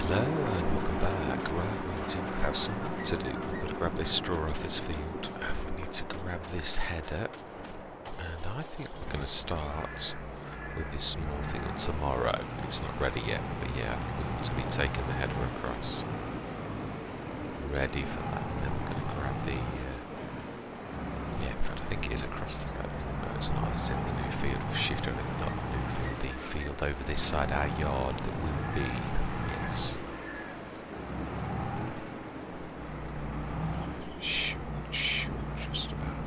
Hello and welcome back. Right, we do have some work to do. We've got to grab this straw off this field and we need to grab this header. And I think we're going to start with this small field tomorrow. It's not ready yet, but yeah, I think we want to be taking the header across. Ready for that. And then we're going to grab the... yeah, in fact I think it is across the road. No, it's not. It's in the new field. We've shifted everything, not the new field. The field over this side, our yard, that will be... Yes. Shoot, just about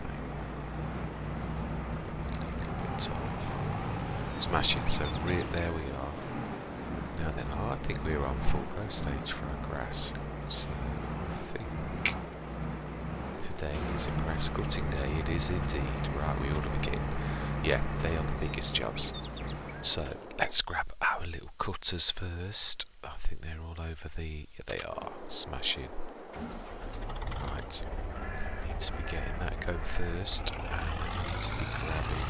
a little bit off. Smashing, so there we are. Now then, I think we're on full growth stage for our grass. So I think today is a grass cutting day. It is indeed. Right, we ought to be getting... Yeah, they are the biggest jobs. So let's grab our little cutters first. I think they're all over the... Yeah, they are. Smashing. Right. We need to be getting that going first. And then we need to be grabbing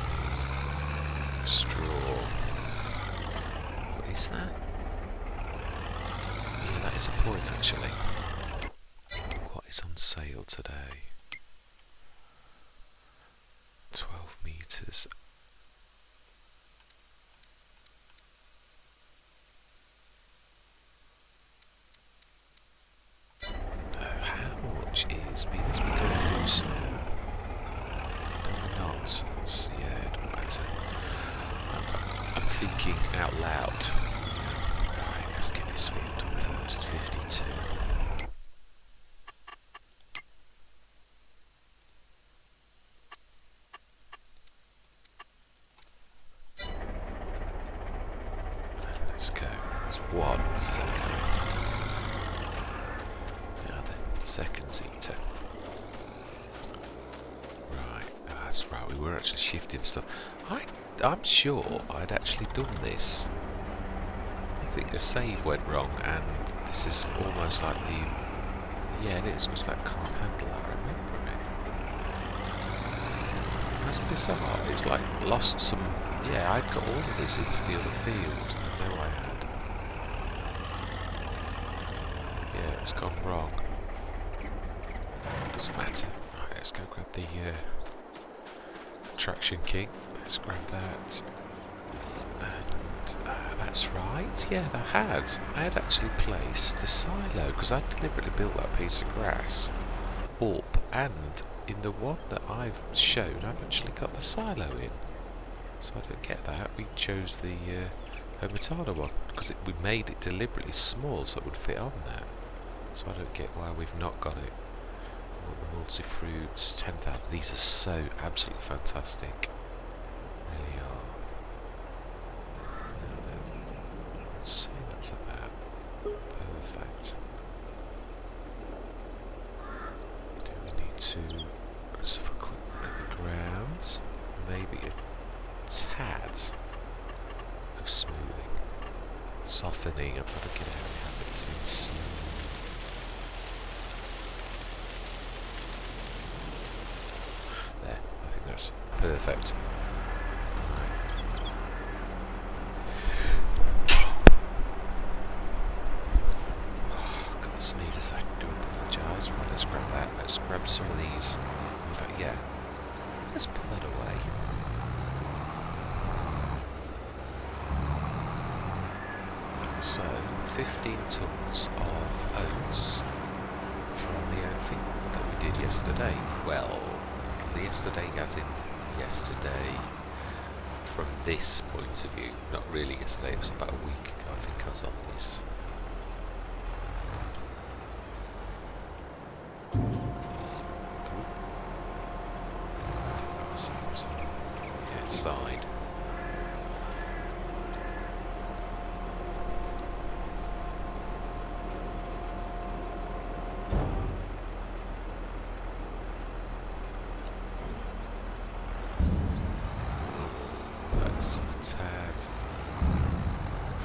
the straw. What is that? Yeah, that is a point actually. What is on sale today? 12 metres. Is because we go loose now. No, we're not. That's, yeah, it doesn't matter. I'm thinking out loud. Right, let's get this field done first. 52. Let's go. It's 1 second. Seconds eater. Right, that's right, we were actually shifting stuff. I'm sure I'd actually done this. I think a save went wrong and this is almost like the... Yeah, it is, because that can't handle that, I remember it. That's bizarre. It's like lost some... Yeah, I'd got all of this into the other field. I know I had. Yeah, it's gone wrong. Doesn't matter. Right, let's go grab the traction key. Let's grab that. And that's right. Yeah, I had actually placed the silo because I deliberately built that piece of grass up, and in the one that I've shown, I've actually got the silo in. So I don't get that. We chose the Homitana one because we made it deliberately small so it would fit on that. So I don't get why we've not got it. The multi-fruits, 10,000. These are so absolutely fantastic. Really are. Now then, let's see, that's about perfect. Do we need to... Let's have a quick look at the grounds. Maybe a tad of smoothing. Softening. I've got to get out of habits in smooth. That's perfect. Right. Oh, got the sneezes, I do apologise. Right, let's grab that. Let's grab some of these. In fact, yeah. Let's pull that away. So, 15 tons of oats from the oat field that we did yesterday. Well, yesterday as in yesterday from this point of view, not really yesterday, it was about a week ago I think I was on this. I think that was yeah, side. Tad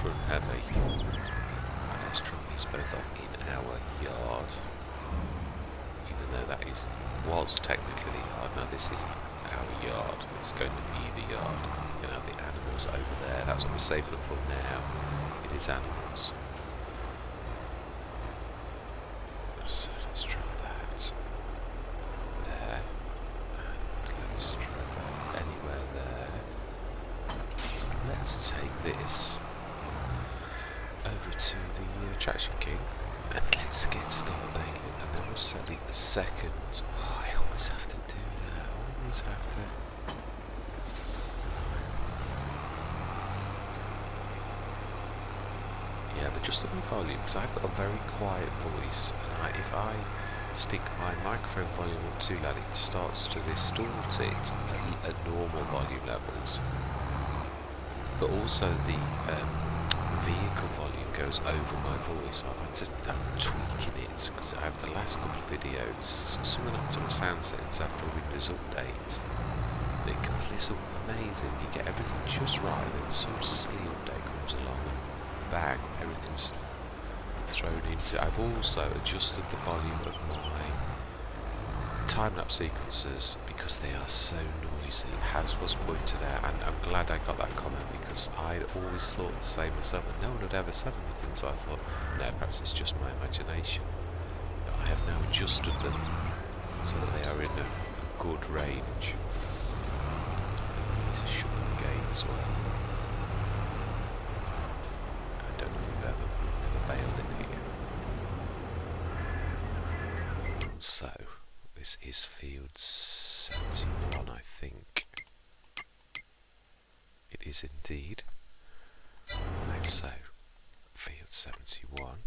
from heavy. Let's drop these both off in our yard. Even though that was technically the yard. Now this isn't our yard. It's going to be the yard. We're going to have the animals over there. That's what we're saving up for now. It is animals. over to the traction king and let's get start nailing, and then we'll set the second. Oh, I always have to do that. I always have to. Yeah, I've adjusted my volume because I've got a very quiet voice, and if I stick my microphone volume up too loud, it starts to distort it at normal volume levels. But also the vehicle volume goes over my voice. I'm tweaking it because I have the last couple of videos, something up to my sound settings after a Windows update. It completes up amazing. You get everything just right, then some silly update comes along and bang, everything's thrown into. I've also adjusted the volume of my time-lapse sequences because they are so noisy, as was pointed out, and I'm glad I got that comment because I'd always thought the same myself and no one had ever said anything, so I thought, no, perhaps it's just my imagination. But I have now adjusted them so that they are in a good range. I need to shut them again as well. I don't know if we've never bailed in here. So, this is field 71, I think. It is indeed. Right, so, field 71.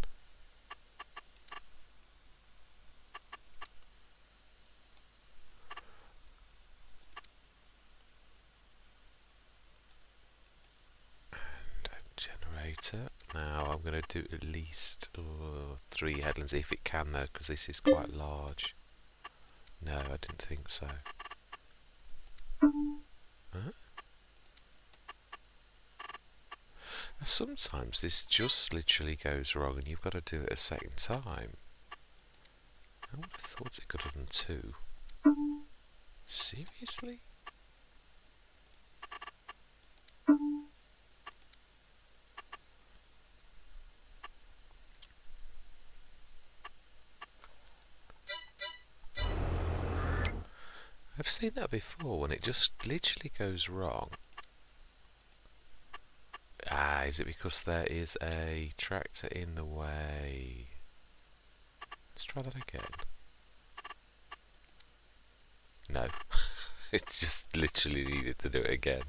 And a generator. Now, I'm going to do at least 3 headlands, if it can though, because this is quite large. No, I didn't think so. Huh? Sometimes this just literally goes wrong and you've got to do it a second time. I would have thought it could have done 2. Seriously? I've seen that before when it just literally goes wrong. Ah, is it because there is a tractor in the way? Let's try that again. No. It's just literally needed to do it again.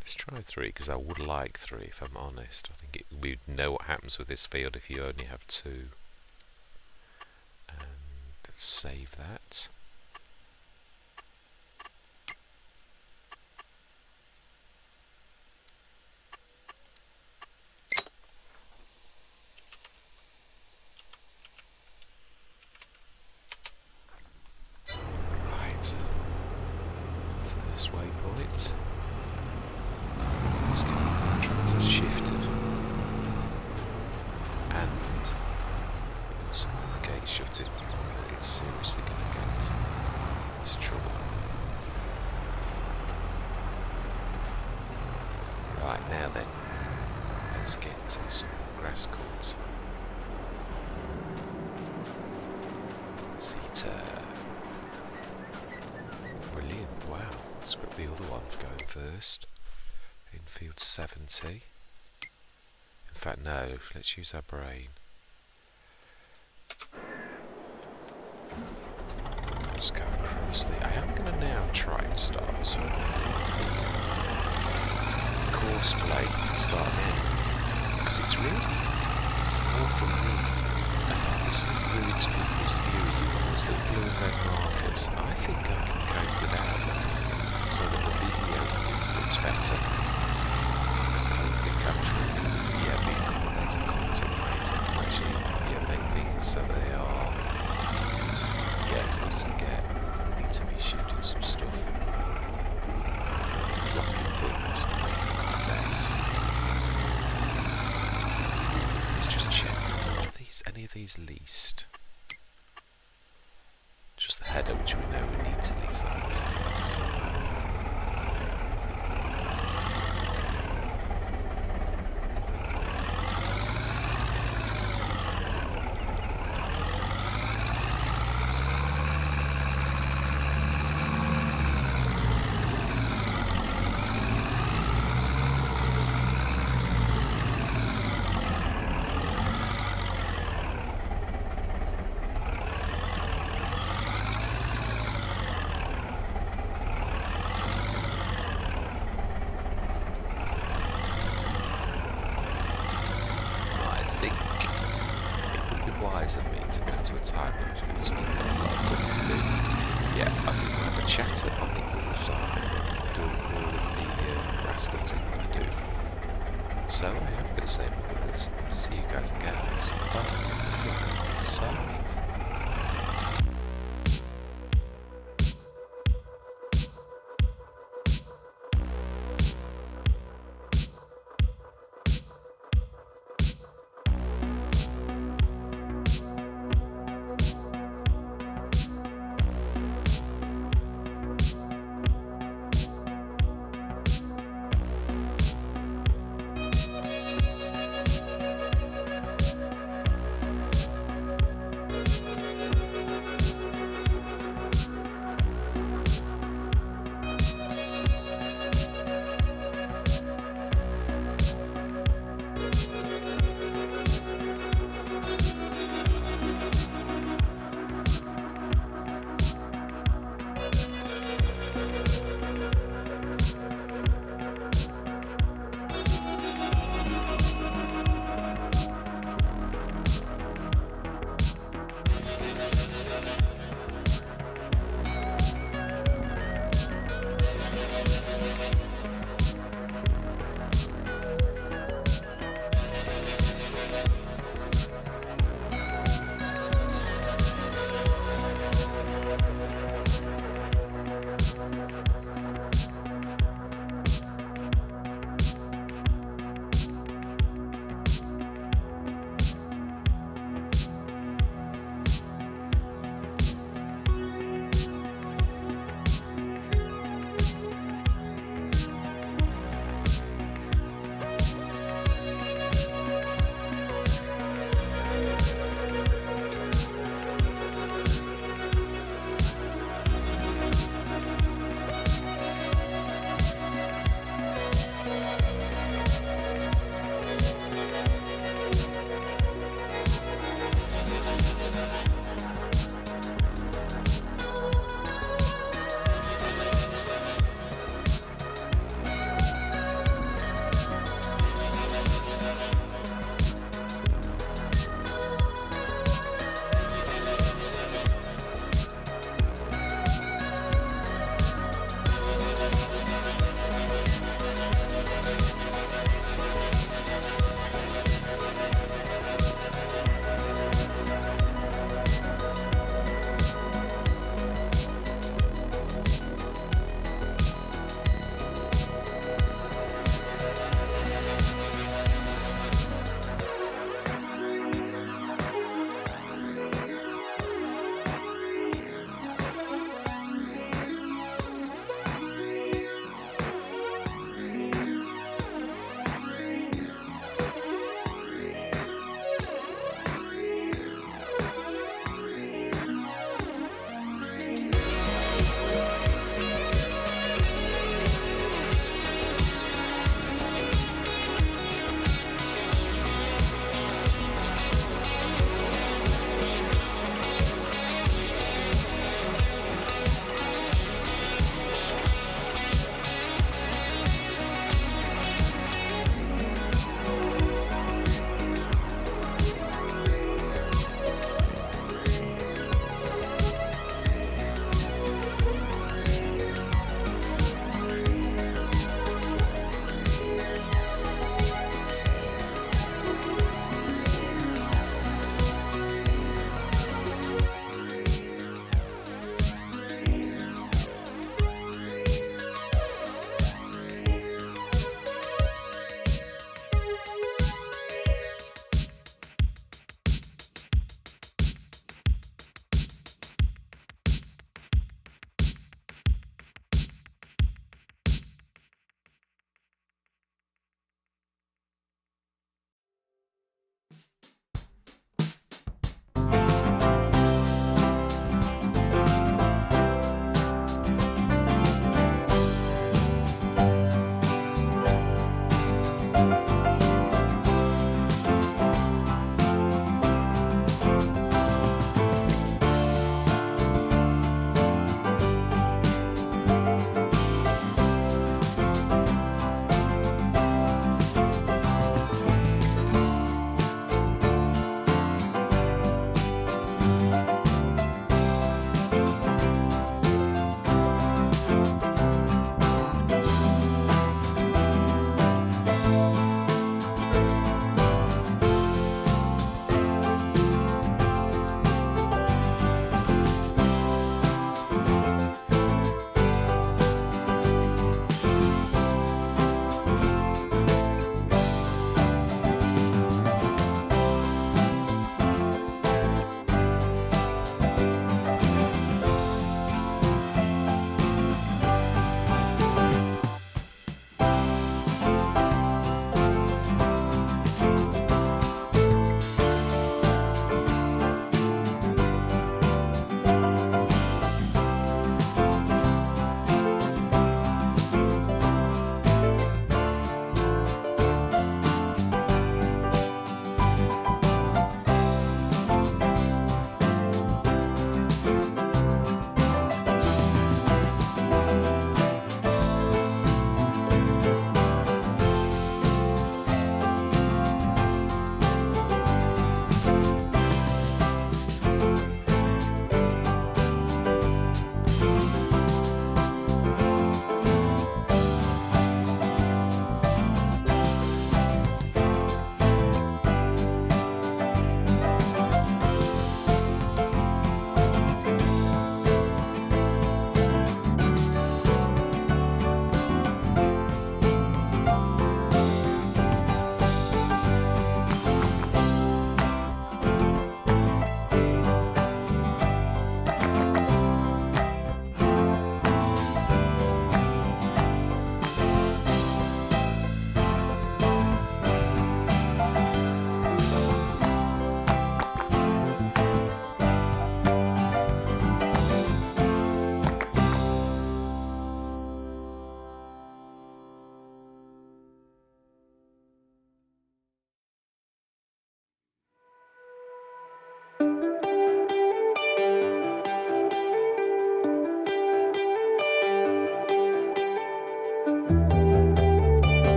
Let's try 3, because I would like 3 if I'm honest. I think we'd know what happens with this field if you only have 2. And save that. First waypoint. Let's go over the tractor's shifted. And we also have the gate shutting. It's seriously going to get into trouble. Right, now then, let's get some grass cuts. Zeta. Brilliant, wow. Let's grab the other one going first. In field 70. In fact, no, let's use our brain. Let's go across the... I am going to now try and start course play, start and end, because it's really more for me, and obviously ruins people's viewing. You've got those little blue and red markers. I think I can cope without them, so that the video looks better. I don't think I'm become a better content creator, and actually, make things so they are, as good as they get. We need to be shifting some stuff. I'm going to be blocking things and making a mess. Let's just check. Are any of these leased? Just the header, which we know we need to lease that. So that's time lapse because we've got a lot of cutting to do. Yeah, I think we'll have a chatter on the other side, doing all of the grass cutting that I do. So I am going to say my words. See you guys and gals on the other side.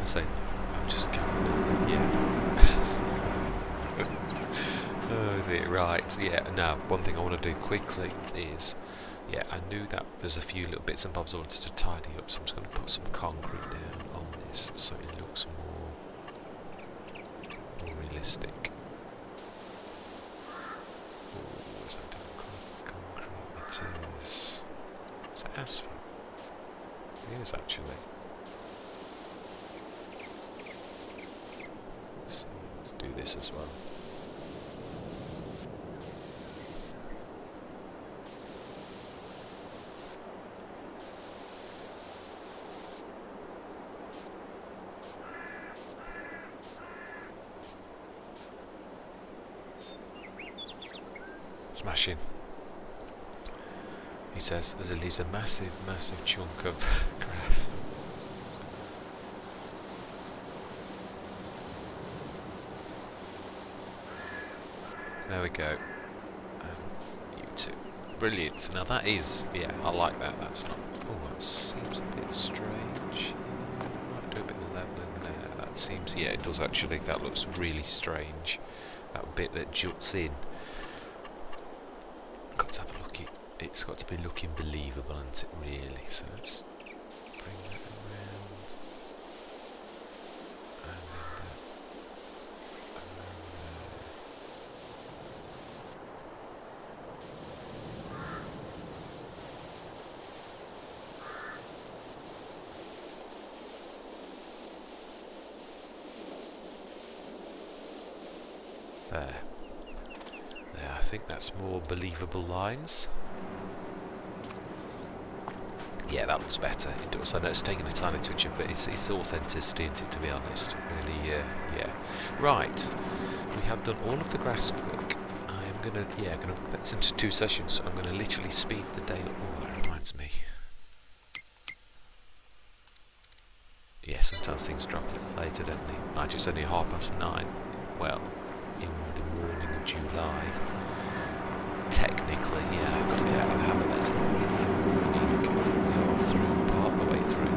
am I saying that? I'm just carrying on. Yeah. Oh, is it right? Yeah. Now, one thing I want to do quickly is, yeah, I knew that there's a few little bits and bobs I wanted to tidy up, so I'm just going to put some concrete down on this so it looks more realistic. Oh, is that concrete? It is. Is that asphalt? It is actually. So let's do this as well. Smashing. He says as it leaves a massive chunk of grass. There we go. You too. Brilliant. Now that is, yeah, I like that. That's not. Oh, that seems a bit strange. Might do a bit of leveling there. That seems, yeah, it does actually. That looks really strange. That bit that juts in. Got to have a look. It's got to be looking believable, isn't it? Really. So let's bring that around. And there. There, I think that's more believable lines. Yeah, that looks better. It does. I know it's taking a tiny touch of, but it's authenticity, isn't it, to be honest? Really, yeah. Right, we have done all of the grass work. I am gonna put this into 2 sessions. So I'm gonna literally speed the day up. Oh, that reminds me. Yeah, sometimes things drop a little later, don't they? Right, it's only 9:30. Well, in the morning of July. Technically, yeah, I've got to get out of the habit. That's not really a morning. We are through, part the way through,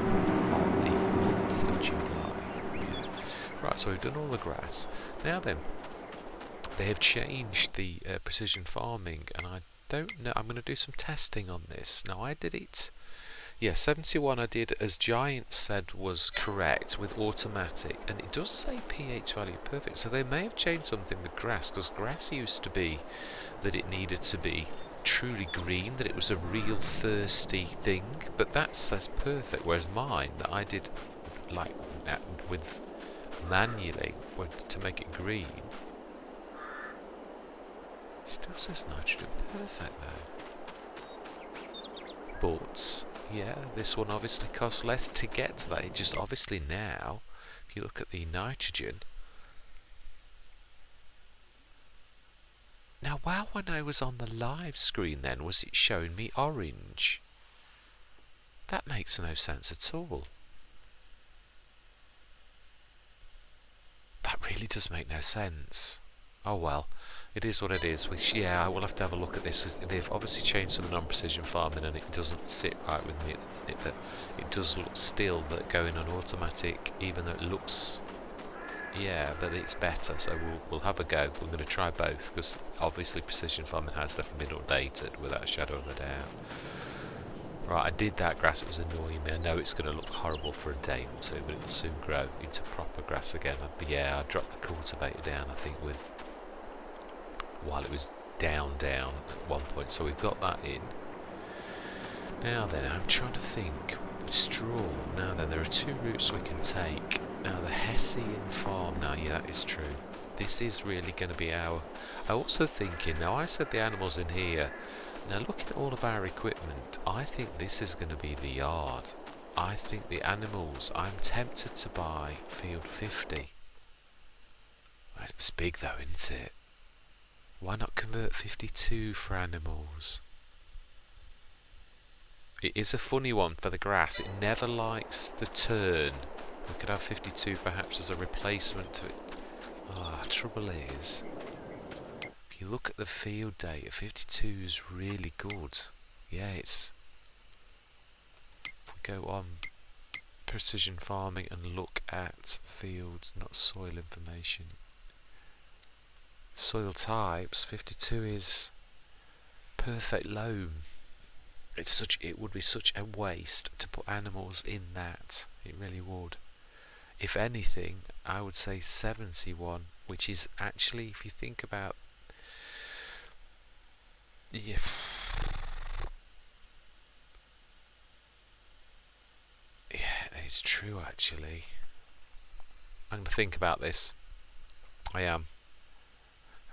on the month of July. Yeah. Right, so we've done all the grass. Now then, they have changed the precision farming, and I don't know. I'm going to do some testing on this. Now, I did it. Yeah, 71 I did as Giant said was correct with automatic, and it does say pH value perfect, so they may have changed something with grass, because grass used to be that it needed to be truly green, that it was a real thirsty thing, but that says perfect, whereas mine that I did like with manually to make it green still says nitrogen perfect though. But yeah, this one obviously costs less to get to that. It just obviously now, if you look at the nitrogen. Now, wow, when I was on the live screen then, was it showing me orange? That makes no sense at all. That really does make no sense. Oh well, it is what it is. Which, yeah, I will have to have a look at this. They've obviously changed some non-precision farming, and it doesn't sit right with me at the minute. That it does look still that going on automatic, even though it looks, yeah, that it's better. So we'll have a go. We're going to try both, because obviously precision farming has definitely been updated without a shadow of a doubt. Right, I did that grass. It was annoying me. I know it's going to look horrible for a day or two, but it'll soon grow into proper grass again. Yeah, I dropped the cultivator down, I think, while it was down at one point, so we've got that in. Now then, I'm trying to think. Straw. Now then, there are 2 routes we can take. Now the Hessian farm. Now, yeah, that is true. This is really going to be I'm also thinking. Now, I said the animals in here. Now, looking at all of our equipment, I think this is going to be the yard. I think the animals. I'm tempted to buy field 50. It's big though, isn't it? Why not convert 52 for animals? It is a funny one for the grass. It never likes the turn. We could have 52 perhaps as a replacement to it. Trouble is, if you look at the field data, 52 is really good. Yeah, if we go on precision farming and look at fields, not soil information. Soil types, 52 is perfect loam. It would be such a waste to put animals in that. It really would. If anything, I would say 71, which is actually, if you think about, yeah, it's true actually. I'm going to think about this. I am.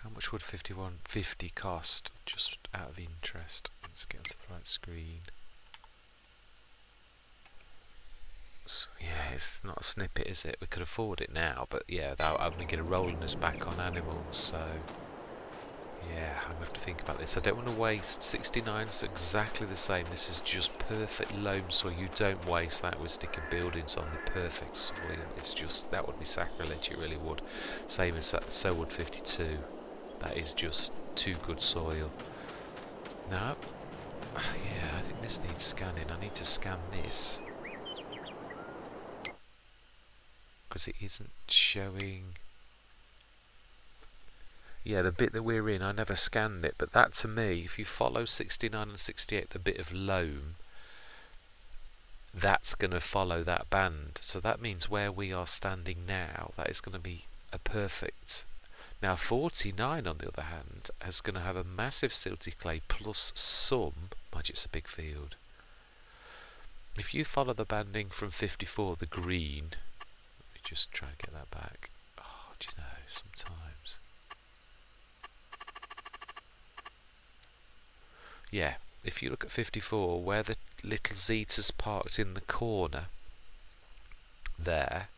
How much would 5150 cost? Just out of interest. Let's get onto the right screen. So, yeah, it's not a snippet, is it? We could afford it now, but yeah, that I'm going to get a rolling us back on animals, so yeah, I'm going to have to think about this. I don't want to waste 69, it's exactly the same. This is just perfect loam soil. You don't waste that with sticking buildings on the perfect soil. It's just, that would be sacrilege, it really would. Same as that, so would 52. That is just too good soil. Now, yeah, I think this needs scanning. I need to scan this, because it isn't showing. Yeah, the bit that we're in, I never scanned it, but that to me, if you follow 69 and 68, the bit of loam, that's going to follow that band. So that means where we are standing now, that is going to be a perfect. Now 49, on the other hand, is going to have a massive silty clay plus some, mind you, it's a big field. If you follow the banding from 54, the green, let me just try and get that back. Oh, do you know, sometimes. Yeah, if you look at 54, where the little Zeta's parked in the corner, there,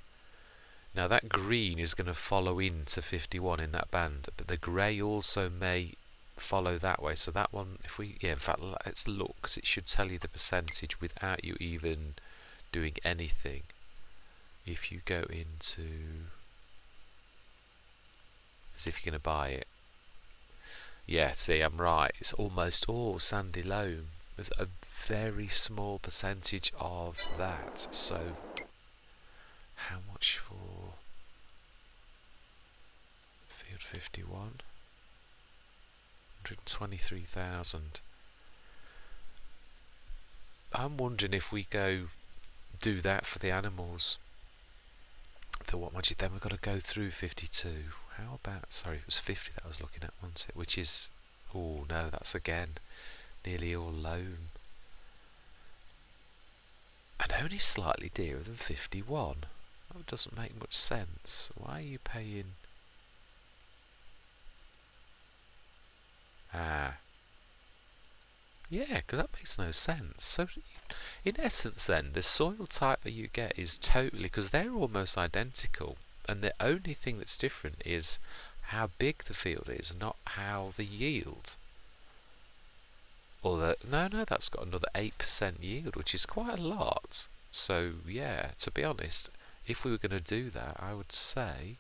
now that green is going to follow into 51 in that band, but the grey also may follow that way. So that one, if we, yeah, in fact, let's look, because it should tell you the percentage without you even doing anything. If you go into, as if you're going to buy it. Yeah, see, I'm right. It's almost all sandy loam. There's a very small percentage of that. So, how much for field 51? 123,000. I'm wondering if we go do that for the animals. So what much? Then we've got to go through 52. How about, sorry, it was 50 that I was looking at, wasn't it? Which is, oh no, that's again nearly all loam. And only slightly dearer than 51. That doesn't make much sense. Why are you paying? Ah. Yeah, because that makes no sense. So, in essence then, the soil type that you get is totally, because they're almost identical, and the only thing that's different is how big the field is, not how the yield. Or no, that's got another 8% yield, which is quite a lot. So, yeah, to be honest, if we were going to do that, I would say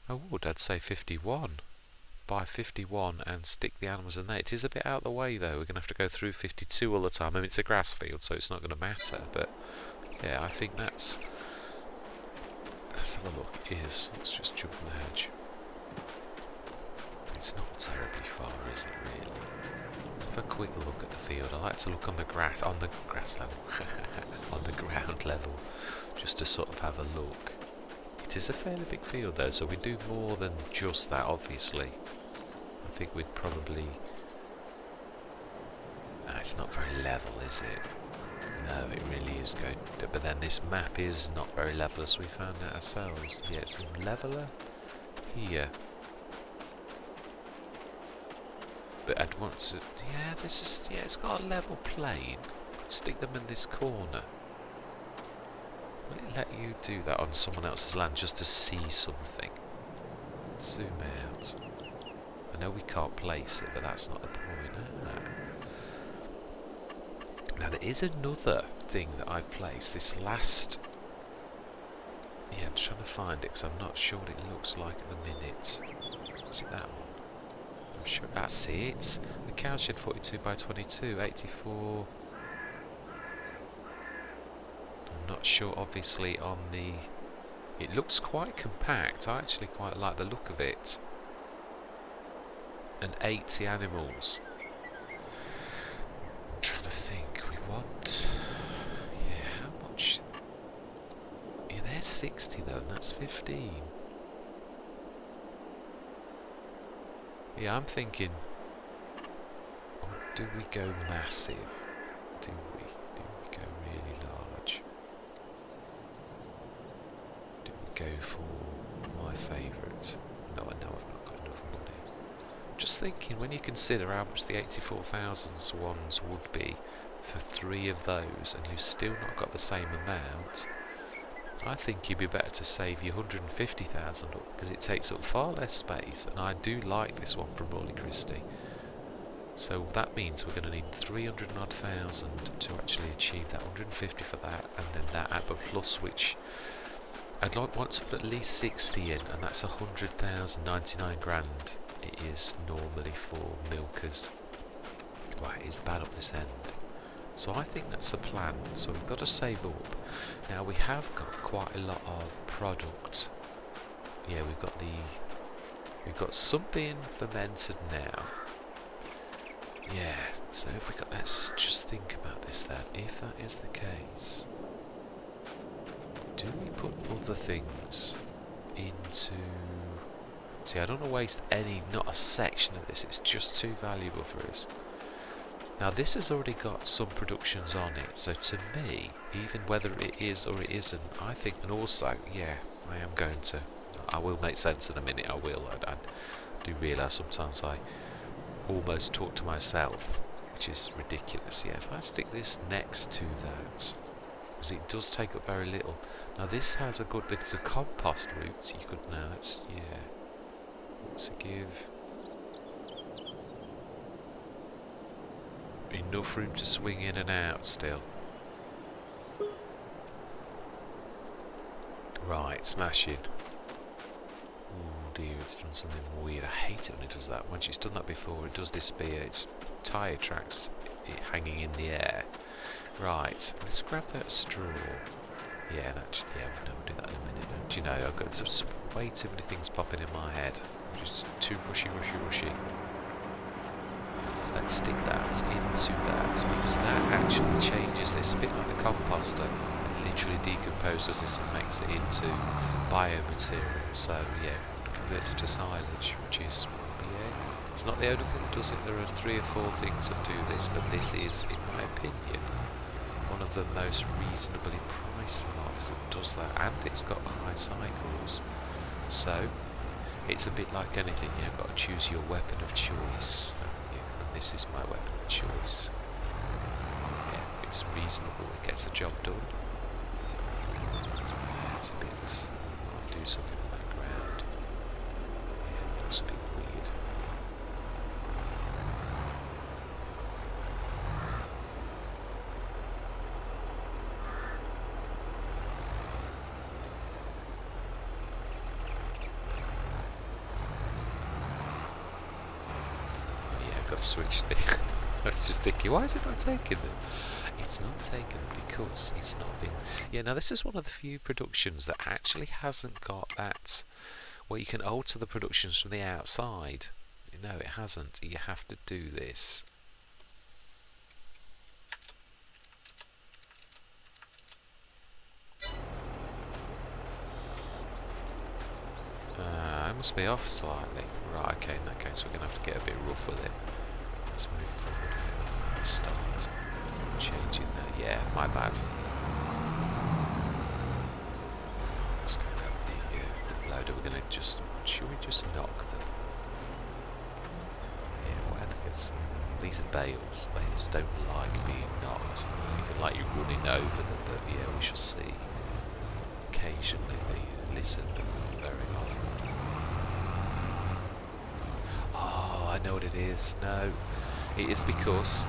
I'd say 51. Buy 51 and stick the animals in there. It is a bit out of the way though. We're going to have to go through 52 all the time. I mean, it's a grass field, so it's not going to matter. But yeah, I think that's. Let's have a look. It is. Let's just jump on the hedge. It's not terribly far, is it really? Let's have a quick look at the field. I like to look on the grass level, on the ground level, just to sort of have a look. It is a fairly big field though, so we do more than just that, obviously. I think we'd probably... it's not very level, is it? No, it really is going... But then this map is not very level, as we found out ourselves. Yeah, it's leveler here. But I'd want to... Yeah, this is... Yeah, it's got a level plane. Stick them in this corner. Will it let you do that on someone else's land just to see something? Zoom out. I know we can't place it, but that's not the point. Now there is another thing that I've placed. This last... Yeah, I'm trying to find it because I'm not sure what it looks like at the minute. Is it that one? I'm sure that's it. The cowshed 42 by 22, 84. I'm not sure, obviously, on the... It looks quite compact. I actually quite like the look of it. And 80 animals. I'm trying to think. We want... Yeah, how much... Yeah, there's 60 though, and that's 15. Yeah, I'm thinking... Or do we go massive? Do we go really large? Do we go for my favourite? No, I know I've not got enough money. I'm just thinking, when you consider how much the 84,000 ones would be for 3 of those, and you've still not got the same amount, I think you'd be better to save your 150,000 up, because it takes up far less space, and I do like this one from Rolly Christie. So that means we're going to need 300 odd thousand to actually achieve that 150 for that, and then that at the plus, which I'd want to put at least 60 in, and that's 100,000, 99 grand. It is normally for milkers. Right, it is bad up this end. So I think that's the plan. So we've got to save up. Now we have got quite a lot of product. Yeah, we've got something fermented now. Yeah, so if we got, let's just think about this then. If that is the case, do we put other things into... See, I don't want to waste not a section of this. It's just too valuable for us. Now this has already got some productions on it, so to me, even whether it is or it isn't, I think, and also, yeah, I will make sense in a minute, I will. I do realise sometimes I almost talk to myself, which is ridiculous. Yeah, if I stick this next to that, because it does take up very little. Now this has it's a compost route, you could now, that's, yeah, what's it give? Enough room to swing in and out still. Right, smashing. Oh dear, it's done something weird. I hate it when it does that. Once it's done that before, it does disappear. It's tyre tracks hanging in the air. Right, let's grab that straw. Yeah, we'll do that in a minute. Do you know, I've got way too many things popping in my head. I'm just too rushy. Let's stick that into that, because that actually changes this, a bit like the composter. It literally decomposes this and makes it into biomaterial. So yeah, converts it to silage, which is, yeah, it's not the only thing that does it. There are 3 or 4 things that do this, but this is, in my opinion, one of the most reasonably priced mods that does that, and it's got high cycles. So it's a bit like anything, you've got to choose your weapon of choice. This is my weapon of choice. Yeah, it's reasonable, it gets the job done. Yeah, it's a bit... I'll do something with that ground. Yeah, it looks a bit weird. Switch thing. I was just thinking, why is it not taking them? It's not taken them because it's not been... Yeah, now this is one of the few productions that actually hasn't got that, where you can alter the productions from the outside. No, it hasn't. You have to do this. I must be off slightly. Right, okay, in that case we're going to have to get a bit rough with it. Let's move forward a bit. Start changing that. Yeah, my bad. Let's go grab the loader. We're going to just... Should we just knock them? Yeah, whatever gets... These are bales. Bales don't like being knocked. Even like you running over them, but yeah, we shall see. Occasionally they listen, but not very often. Oh, I know what it is. No. It is because,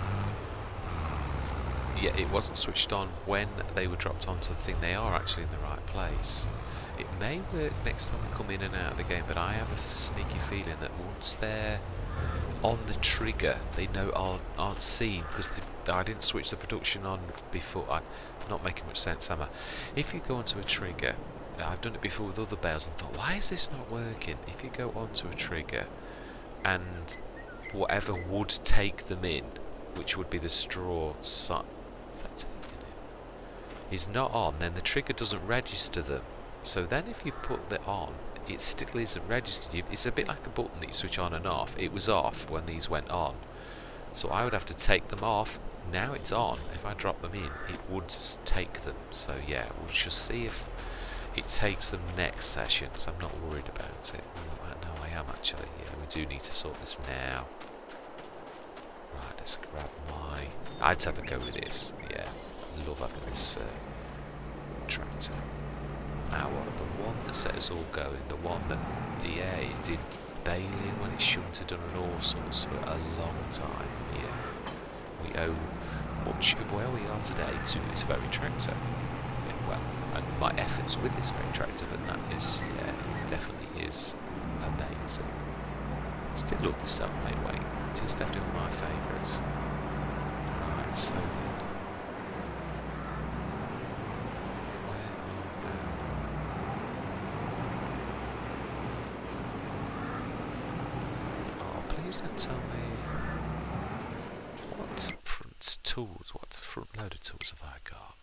yeah, it wasn't switched on when they were dropped onto the thing. They are actually in the right place. It may work next time we come in and out of the game, but I have a sneaky feeling that once they're on the trigger. They aren't seen because I didn't switch the production on before. I'm not making much sense, am I? If you go onto a trigger, I've done it before with other bales and thought, why is this not working? If you go onto a trigger and whatever would take them in, which would be the straw is not on, then the trigger doesn't register them. So then if you put that on, it still isn't registered. It's a bit like a button that you switch on and off. It was off when these went on, so I would have to take them off. Now it's on. If I drop them in, it would take them. So yeah, we'll just see if it takes them next session, so I'm not worried about it. No, I am actually. Yeah, we do need to sort this now. Right, let's grab my... I'd have a go with this. Yeah, love having this tractor. Now, the one that set us all going, the one that it did baling when it shouldn't have done and all sorts for a long time. Yeah, we owe much of where we are today to this very tractor. Yeah, well, and my efforts with this very tractor, but that is, yeah, it definitely is amazing. Still love the self-made way. It is definitely one of my favourites. Right, so then. Please don't tell me what front tools, what front loader tools have I got?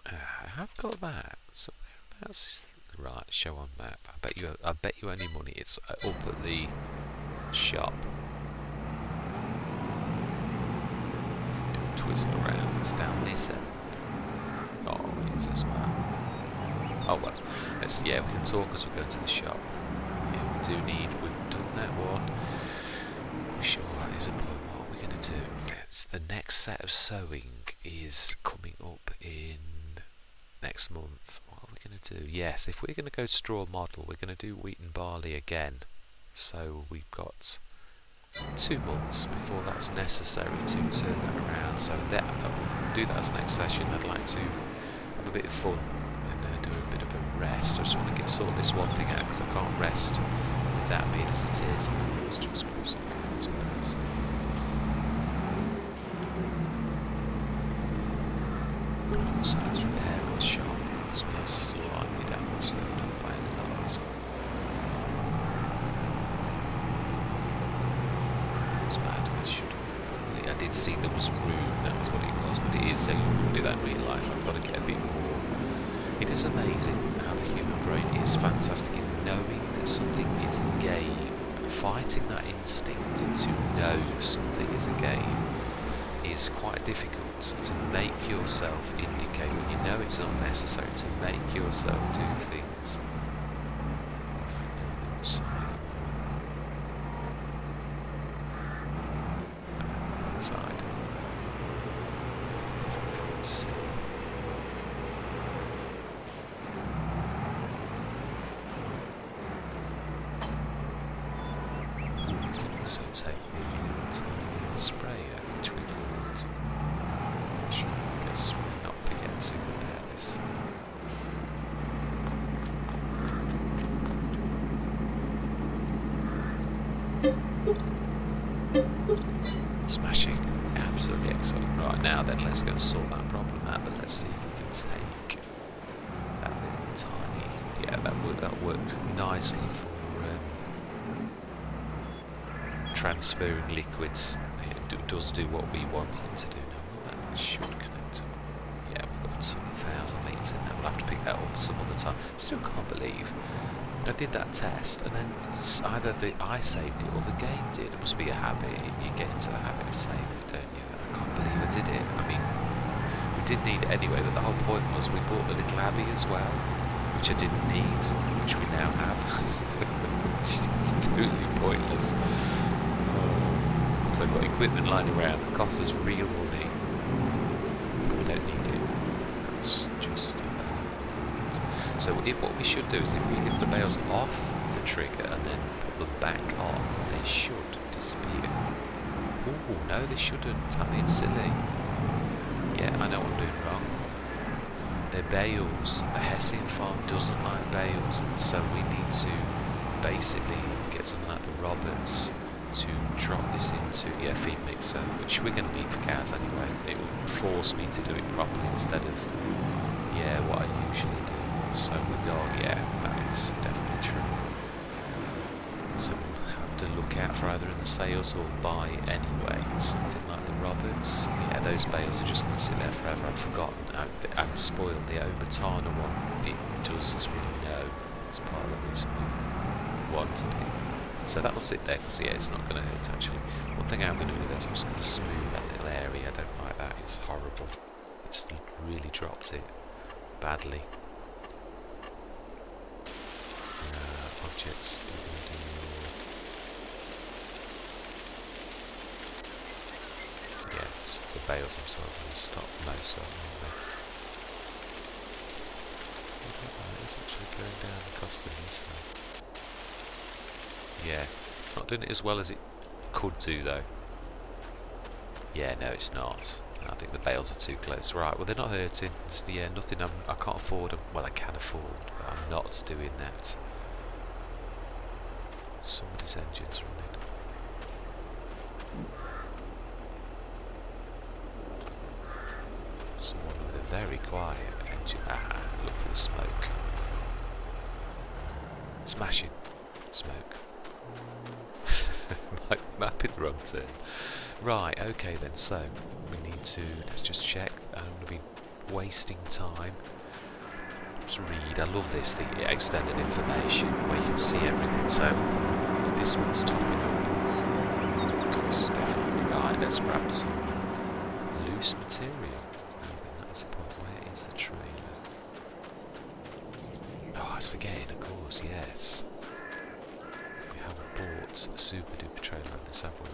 I have got that. So whereabouts is right? Show on map. I bet you any money it's up at the shop. Do a twizzle around. It's down this end. Oh, it is as well. Oh well. We can talk as we go to the shop. We've done that one. Sure, that is a point. What are we going to do? It's the next set of sewing is coming up in next month. What are we going to do? Yes, if we're going to go straw model, we're going to do wheat and barley again. So we've got 2 months before that's necessary to turn that around. So we'll do that as next session. I'd like to have a bit of fun and do a bit of a rest. I just want to sort this one thing out because I can't rest with that being as it is. Let's just grab something else with that. So let's repair the shop because we are slightly damaged there, not by a lot. That was bad. I did see there was room, that was what it was, but it is so you wouldn't do that in real life. I've got to get a bit more. It is amazing how the human brain is fantastic in knowing that something is a game, fighting that instinct to know something is a game is quite difficult. To make yourself indicate when you know it's unnecessary, to make yourself do things. Side. See. So take the tiny sprayer which we bought. I guess we'll not forget to repair this. Smashing. Absolutely excellent. Right, now then let's go and sort that problem out, but let's see if we can take that little tiny... Yeah, that works nicely for transferring liquids. It does do what we want them to do. Now, that should connect. Yeah, we've got 1,000 litres in there. We'll have to pick that up some other time. Still can't believe I did that test, and then either I saved it or the game did. It must be a habit. You get into the habit of saving it, don't you? I can't believe I did it. I mean, we did need it anyway, but the whole point was we bought the little Abbey as well, which I didn't need, which we now have. It's totally pointless. So I've got equipment lying around that costs us real money, but we don't need it. That's just... So what we should do is if we lift the bales off the trigger and then put them back on, they should disappear. Oh no, they shouldn't. I'm being silly. Yeah, I know what I'm doing wrong. They're bales. The Hessian farm doesn't like bales, and so we need to basically get something like the Roberts to drop this into a feed mixer, which we're going to need for cows anyway. It will force me to do it properly instead of what I usually do. So we go, that is definitely true. So we'll have to look out for either in the sales or buy anyway something like the Roberts. Those bales are just going to sit there forever. I've forgotten. I'm spoiled. The Obertana one, it does, as we know, it's part of the reason we wanted it. So that will sit there because it's not going to hurt actually. One thing I'm going to do is I'm just going to smooth that little area. I don't like that. It's horrible. It's really dropped it badly. Objects. So the bales themselves are going to stop most of them, aren't they? I don't know, it's actually going down the cost of this now. It's not doing it as well as it could do though. No, it's not. I think the bales are too close. Right, well they're not hurting. It's, nothing I can't afford them. Well, I can afford, but I'm not doing that. Somebody's engine's running. Someone with a very quiet engine. Look for the smoke. Smashing. Smoke. Mapping the wrong turn. Right, okay then, so we need to, let's just check. I'm going to be wasting time. Let's read. I love this, the extended information, where you can see everything. So, this one's topping up. Does definitely. Right, let's grab some loose material. That's the point. Where is the trailer? I was forgetting, of course, yes. We haven't bought a super duper trailer on this, have we?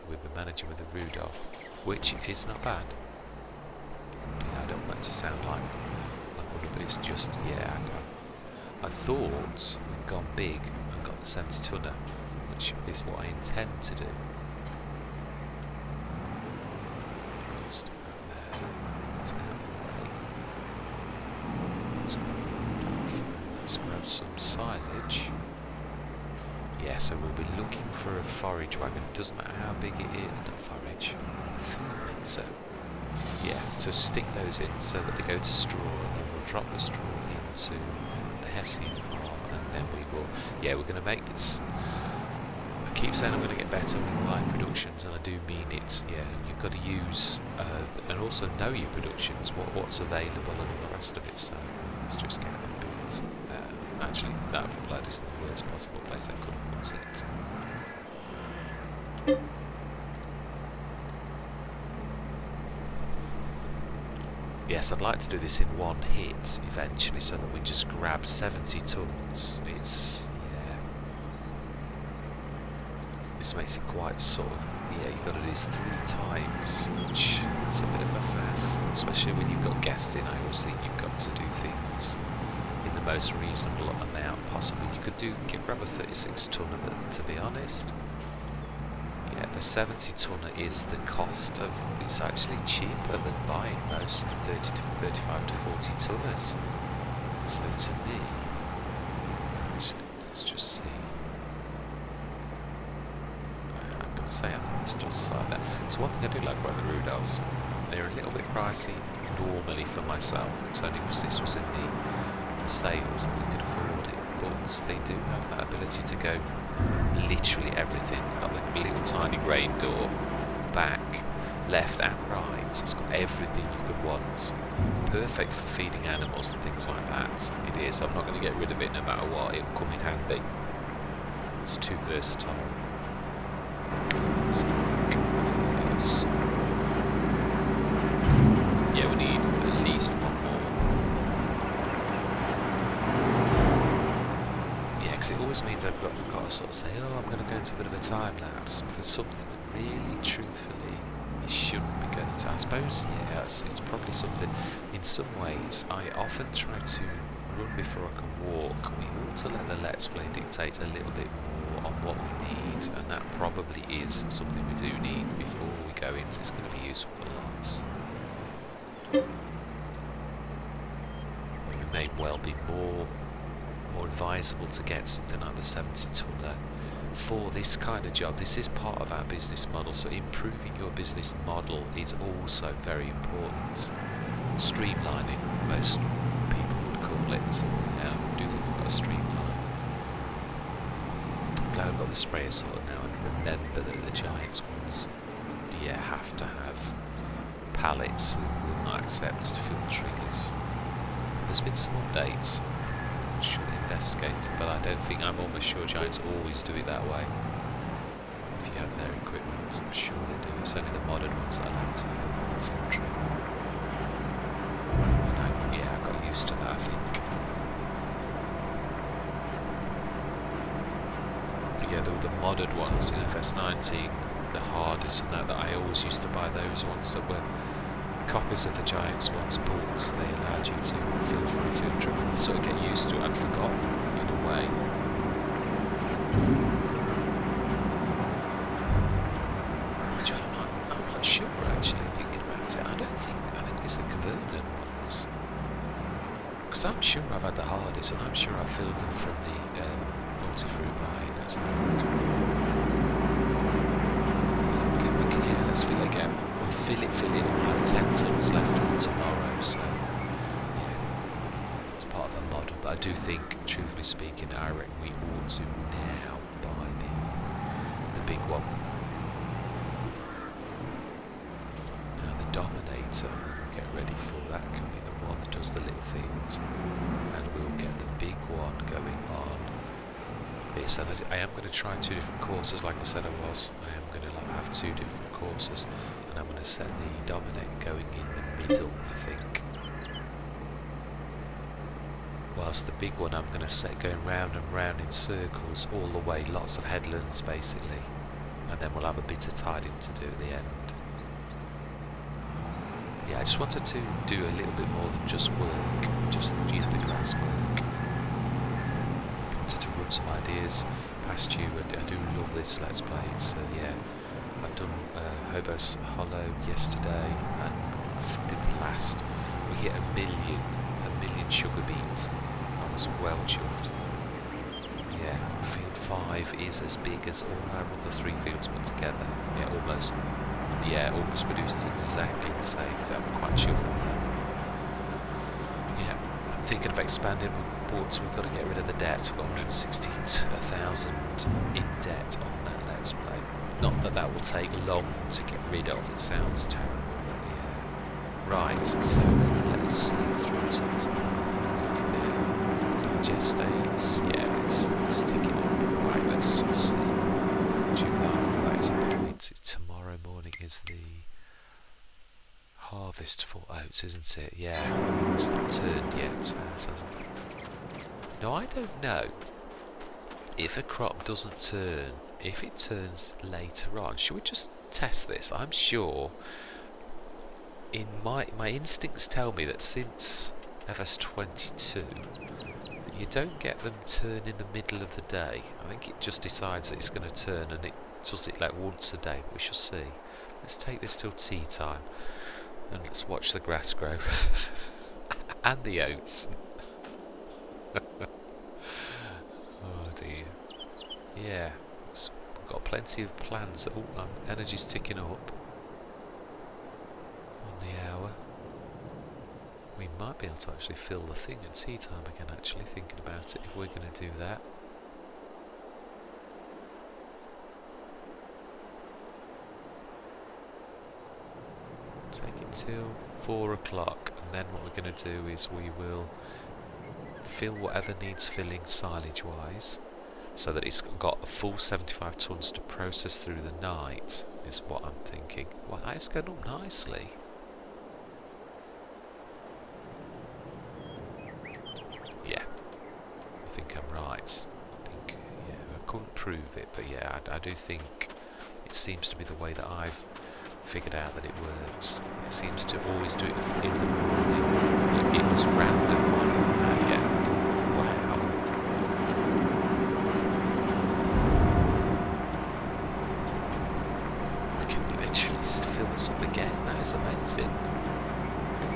We've been managing with the Rudolph, which is not bad. I don't want it to sound like but it's just, I thought we'd gone big and got the 70 tonner, which is what I intend to do. Just about there. It's out of the way. Let's grab some silage. So we'll be looking for a forage wagon. It doesn't matter how big it is. Not forage. A feed mixer. To stick those in so that they go to straw, and then we'll drop the straw into the Hessian farm, and then we will. We're going to make this. I keep saying I'm going to get better with line productions, and I do mean it. You've got to use and also know your productions, what's available, and all the rest of it. So let's just get a bit. Actually, that upload is the worst possible place I could put it. I'd like to do this in one hit eventually, so that we just grab 70 tons. This makes it quite sort of, you've got to do this 3 times, which is a bit of a faff, especially when you've got guests in. I always think you've got to do things in the most reasonable amount possible. You could grab a 36 tonner, but to be honest, the 70 tonner is the cost of. It's actually cheaper than buying most 30 to 35 to 40 tonners. So to me, actually, let's just see. I'm going to say I think this does like that. So one thing I do like about the Rudolphs, they're a little bit pricey normally for myself. It's only because this was in the sales that we could afford it, but they do have that ability to go literally everything. Got the little tiny grain door, back, left and right. It's got everything you could want. Perfect for feeding animals and things like that. It is. I'm not going to get rid of it no matter what. It will come in handy. It's too versatile. So, we need at least one more. It always means I've got to sort of say, I'm going to go into a bit of a time lapse for something that really, truthfully, you shouldn't be going to. I suppose, it's probably something. In some ways, I often try to run before I can walk. We ought to let the Let's Play dictate a little bit more on what we need, and that probably is something we do need before we go into. It's going to be useful for lots. We may well be more advisable to get something like the 70 tonner for this kind of job, this is part of our business model, so improving your business model is also very important. Streamlining, most people would call it. Yeah, I do think we've got a streamline. I'm glad I've got the sprayer sorted now, and remember that the Giants ones, yeah, have to have pallets that will not accept field triggers. There's been some updates. Should investigate, but I don't think, I'm almost sure Giants always do it that way. If you have their equipment, I'm sure they do. It's only the modern ones that allow to fill for a field trip. And I got used to that, I think. But yeah, the modded ones in FS19, the hardest and that I always used to buy those ones that were copies of the Giants ones, ports. They allowed you to fill for a field trip, and you sort of get used to it and forgotten in a way. I'm not sure actually, thinking about it. I think it's the Greenland ones, because I'm sure I've had the hardest, and I'm sure I filled them from the multi-fruit buying. Let's have a look. Yeah, let's fill it again. Fill it, we'll have 10 tons left from tomorrow, so yeah, it's part of the model, but I do think, truthfully speaking, I reckon we ought to now buy the big one. Now the Dominator, we'll get ready for that, can be the one that does the little fields, and we'll get the big one going on this, and I am going to try 2 different courses, like I said I was. I am going to have 2 different courses. And I'm going to set the Dominator going in the middle, I think. Whilst the big one I'm going to set going round and round in circles all the way, lots of headlands basically. And then we'll have a bit of tiding to do at the end. Yeah, I just wanted to do a little bit more than just work, just, you know, the grass work. I wanted to run some ideas past you. I do love this Let's Play, so yeah. I've done Hobos Hollow yesterday and did the last. We hit a million sugar beets. I was well chuffed. Yeah, field 5 is as big as all our other 3 fields put together. Yeah, almost produces exactly the same, so I'm quite chuffed with that. Yeah, I'm thinking of expanding with boards. We've got to get rid of the debt. We've got 160,000 in debt on that Let's Play. Not that that will take long to get rid of, it sounds terrible, but yeah. Right, so then let us sleep through to it. Digest states, yeah, it's ticking up. Right, let's sleep. July, right, to point. Tomorrow morning is the harvest for oats, isn't it? Yeah, it's not turned yet, hasn't it? No, I don't know if a crop doesn't turn. If it turns later on, should we just test this? I'm sure, in my instincts tell me that since FS22, that you don't get them turn in the middle of the day. I think it just decides that it's going to turn, and it does it like once a day. But we shall see. Let's take this till tea time, and let's watch the grass grow and the oats. Oh dear. Yeah. We've got plenty of plans. Oh, energy's ticking up on the hour. We might be able to actually fill the thing at tea time again, actually, thinking about it, if we're going to do that. Take it till 4 o'clock, and then what we're going to do is we will fill whatever needs filling silage wise, so that it's got a full 75 tons to process through the night, is what I'm thinking. Well, that is going up nicely. Yeah, I think I'm right. I think, yeah, I couldn't prove it, but yeah, I do think it seems to be the way that I've figured out that it works. It seems to always do it in the morning. It was random. Yeah. Wow. We can literally fill this up again. That is amazing.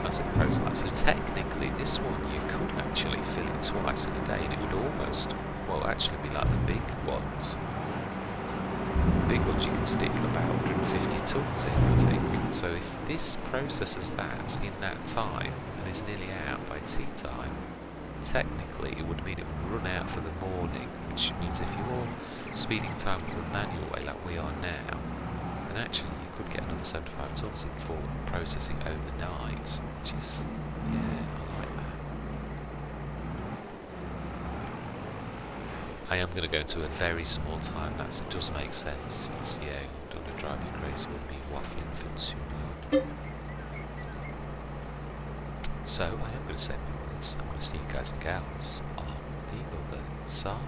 As it grows like so, technically, this one you could actually fill it twice in a day, and it would almost, well, actually be like the big ones. big ones you can stick about 150 tons in, I think. So if this processes that in that time and is nearly out by tea time, technically it would mean it would run out for the morning, which means if you're speeding time with the manual way like we are now, then actually you could get another 75 tons in for processing overnight, which is, yeah, I like that. I am going to go into a very small time lapse. It does make sense. It's, yeah, I don't want to drive you crazy with me waffling for too long. So I am going to say my words. I'm going to see you guys and gals on the other side.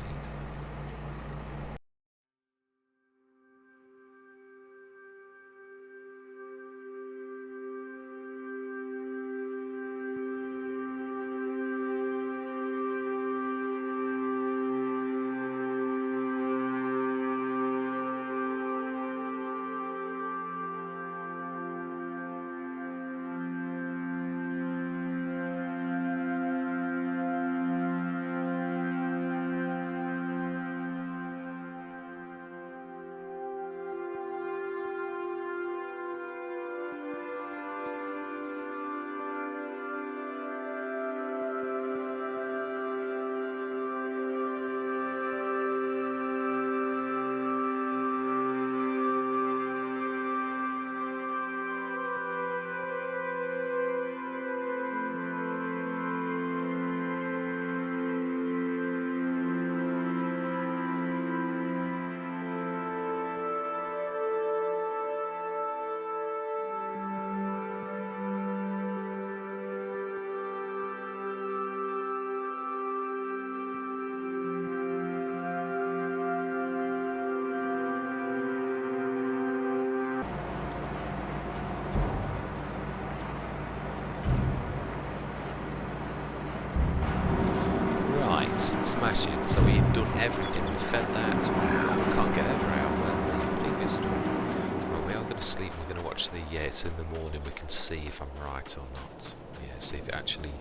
Smashing. So we've done everything. We've fed that. Wow, can't get over how well the thing is done. Right, we are going to sleep. We're going to watch the. Yeah, it's in the morning. We can see if I'm right or not. Yeah, see if it actually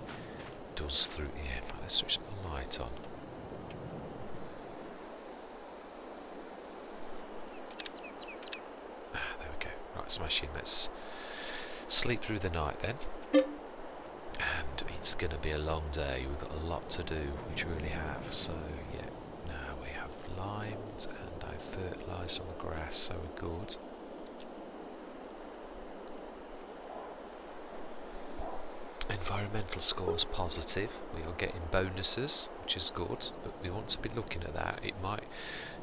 does through. Yeah, in fact, let's switch the light on. There we go. Right, smashing. Let's sleep through the night then. And it's going to be a long day. We've got a lot to do, which we really have. So yeah, now we have limed and I've fertilised on the grass, so we're good. Environmental scores positive. We are getting bonuses, which is good, but we want to be looking at that. It might,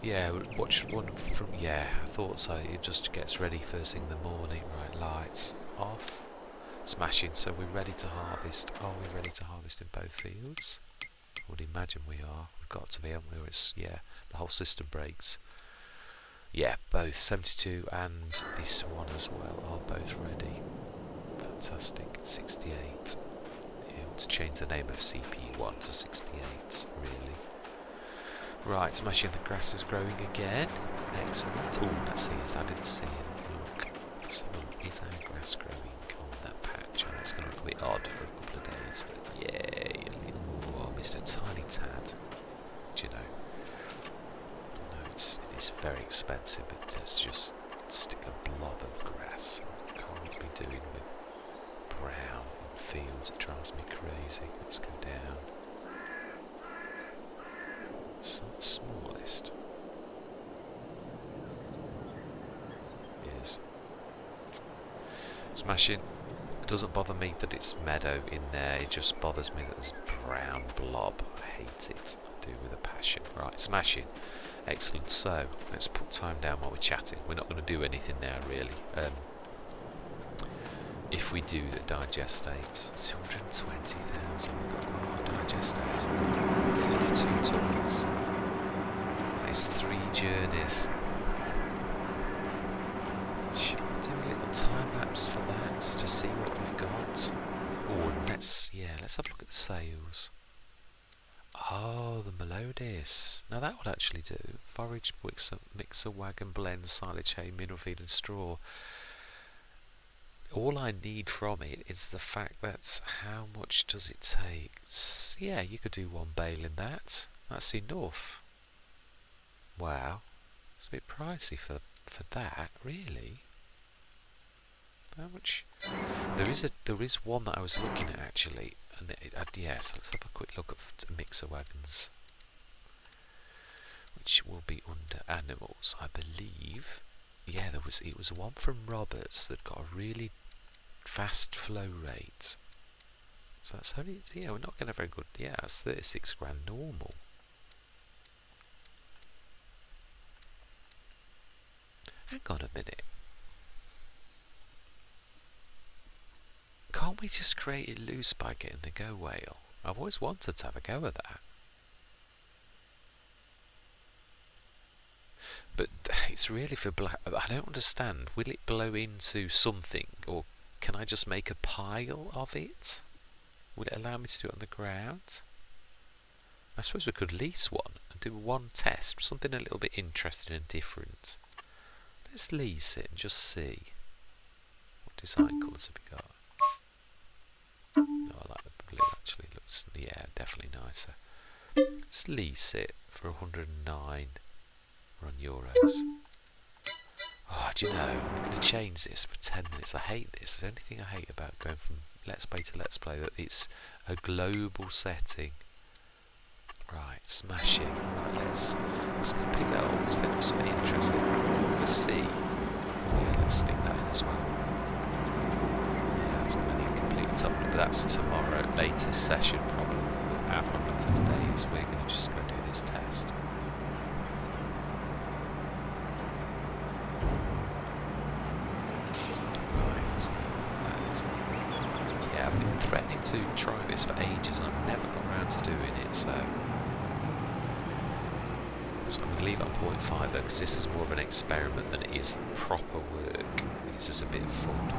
yeah, watch one from, yeah, I thought so. It just gets ready first thing in the morning. Right, lights off. Smashing. So we're ready to harvest. Are we ready to harvest in both fields? I would imagine we are. We've got to be, haven't we? It's, yeah, the whole system breaks. Yeah, both 72 and this one as well are both ready. Fantastic. 68. Yeah, to change the name of CPU1 to 68, really. Right, smashing. The grass is growing again. Excellent. Oh, let's see if I didn't see it. Look. Let's have a look. Is our grass growing on that patch? Oh, it's going to look a bit odd for a couple of days, but yeah. Oh, I missed a tiny tad. Do you know? No, it is very expensive, but let's just stick a blob of grass. I can't be doing with brown in fields. It drives me crazy. Let's go down. It's not the smallest. Is smashing. It doesn't bother me that it's meadow in there. It just bothers me that there's brown blob. I hate it. I do with a passion. Right, smashing. Excellent. So let's put time down while we're chatting. We're not going to do anything now, really. If we do the digestate, 220,000. We've got quite a lot of digestate. 52 tons. That is 3 journeys. Should I do a little time lapse for that to see what we've got? Oh, let's have a look at the sales. Oh, the Melodious. Now that would actually do. Forage, mixer, wagon, blend, silage, hay, mineral feed and straw. All I need from it is the fact that how much does it take? Yeah, you could do 1 bale in that. That's enough. Wow. It's a bit pricey for that, really. How much? There is one that I was looking at actually, and yes, let's have a quick look at mixer wagons, which will be under animals, I believe. Yeah, it was one from Roberts that got a really fast flow rate. So that's only, yeah, we're not getting a very good, yeah, it's 36 grand normal. Hang on a minute. Can't we just create it loose by getting the Go Whale? I've always wanted to have a go at that. But it's really for black. I don't understand. Will it blow into something, or can I just make a pile of it? Will it allow me to do it on the ground? I suppose we could lease one and do one test, something a little bit interesting and different. Let's lease it and just see. What design colours have we got? No, I like the blue actually. It looks, yeah, definitely nicer. Let's lease it for 109. We're on euros. Oh, do you know, I'm going to change this for 10 minutes. I hate this. The only thing I hate about going from Let's Play to Let's Play, that it's a global setting. Right, smash it. Right, let's go pick that up. Let's get something interesting. Let's see. Yeah, let's stick that in as well. Yeah, it's going to need complete top, but that's tomorrow, latest session problem. But our problem for today is we're going to just go do this test. Right, let's go with that. Yeah, I've been threatening to try this for ages and I've never got around to doing it, so I'm going to leave it on 0.5 though, because this is more of an experiment than it is proper work. It's just a bit of fun.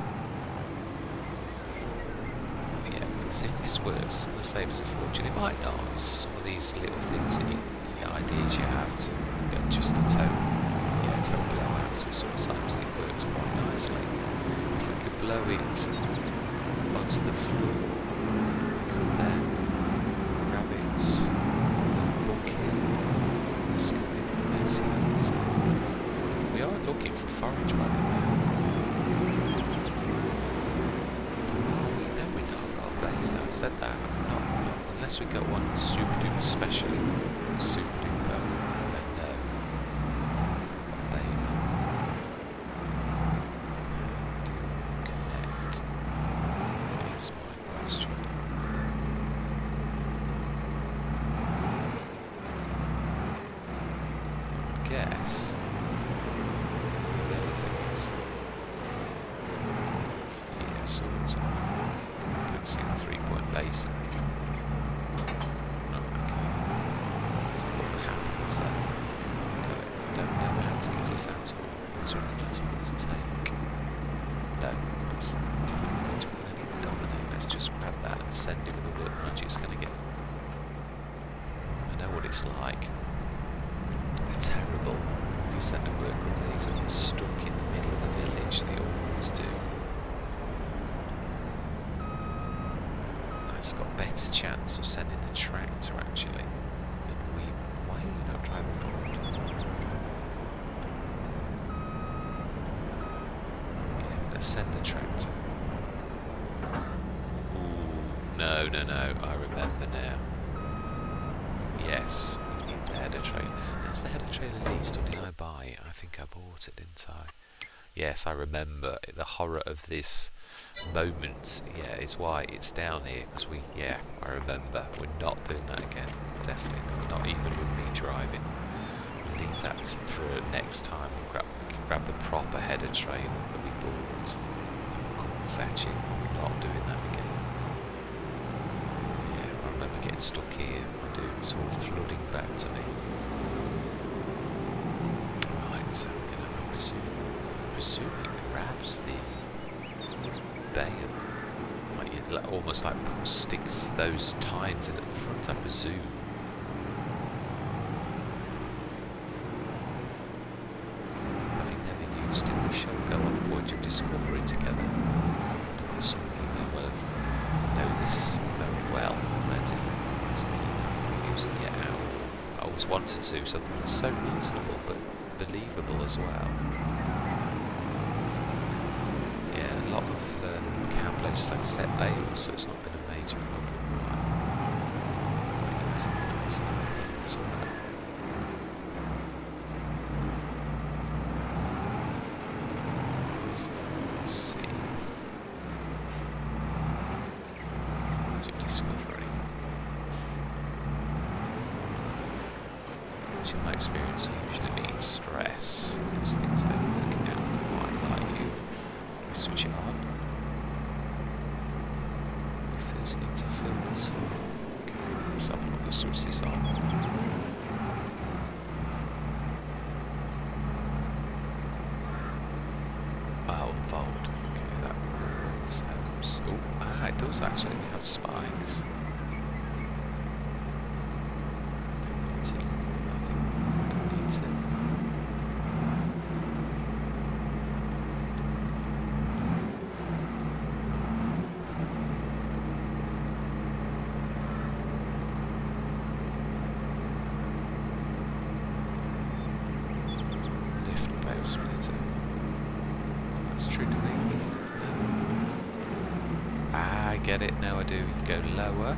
Yeah, because if this works, it's going to save us a fortune. It might not. Some of these little things that ideas you have to get just a total blowouts, but sometimes it works quite nicely. If we could blow it onto the floor, we could then grab it, it's going to be messy. We are looking for forage wagon now. No, we're not. I said that. Not unless we got one super duper specially. Super duper. Then no. Connect. Is my question. Guess the other thing is, yeah, sort of. You can see the 3-point base. So what happens then? I don't know how to use this at all. So that's what it's take. No, that's definitely what I need to dominate. Let's just grab that and send it with a work magic. It's going to get. I know what it's like. They're terrible. If you send a worker of these and it's stuck in the middle of the village, they always do. It's got better chance of sending the tractor actually. And why are you not driving forward? Yeah, let's send the tractor. Ooh, no, I remember now. Yes. The header trailer. Is the header trailer leased or did I buy it? I think I bought it, didn't I? Yes, I remember the horror of this moment. Yeah, is why it's down here because I remember. We're not doing that again. Definitely not even with me driving. We'll leave that for next time. We'll grab the proper header trailer that we bought. Come fetch it. We're not doing that again. Yeah, I remember getting stuck here. It's all flooding back to me. Right, so I presume it grabs the bale. Like almost like sticks those tines in at the front, I presume. Having never used it, we shall go on the voyage of discovery together. Of course, some of you may well know this very well already. It's been used yet out. I always wanted to, so I thought it's so reasonable, but believable as well. Yeah, a lot of cow places accept bales, so it's not been a major problem. Right. It's as well. Let's see. Egypt discovery. Which in my experience usually means stress, because things don't work out quite like you. Switch it on. We first need to fill this up. Okay, let's have a look. Let's switch this on. Oh, unfold. Okay, that works. Oh, it does actually. We have spikes. I think we need to. Lift bale splitter. That's true, do we? No. I get it. Now I do. You go lower.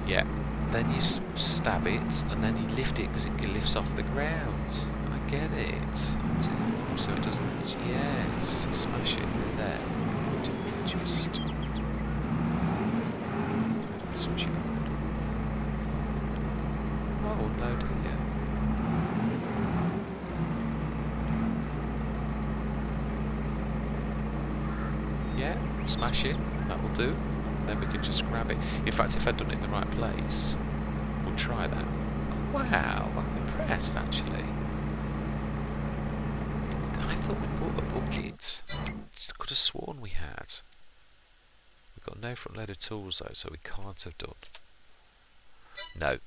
Yeah. Then you stab it, and then you lift it because it lifts off the ground. I get it. I do. So it doesn't. Yes. Smash it there. Do just. Switch it on. Oh, unload it. Yeah. Yeah, smash it, that will do. Then we can just grab it. In fact, if I'd done it in the right place, we'll try that. Oh, wow, I'm impressed actually. I thought we bought a bucket. I could have sworn we had. We've got no front load of tools though, so we can't have done. No,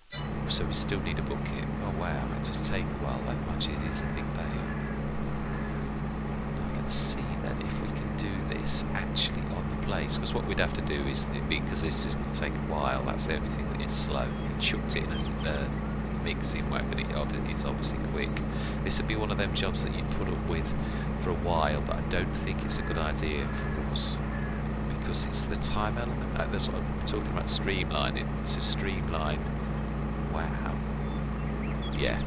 so we still need a bucket. Oh wow, that just take a while that much. It is a big bale. Let's see then if we can do this actually on the place, because what we'd have to do is, because this is going to take a while, that's the only thing that is slow. You chucked it in a mixing wagon, it's obviously quick. This would be one of them jobs that you'd put up with for a while, but I don't think it's a good idea for us, because it's the time element. That's what I'm talking about, streamlining. To streamline, wow, yeah.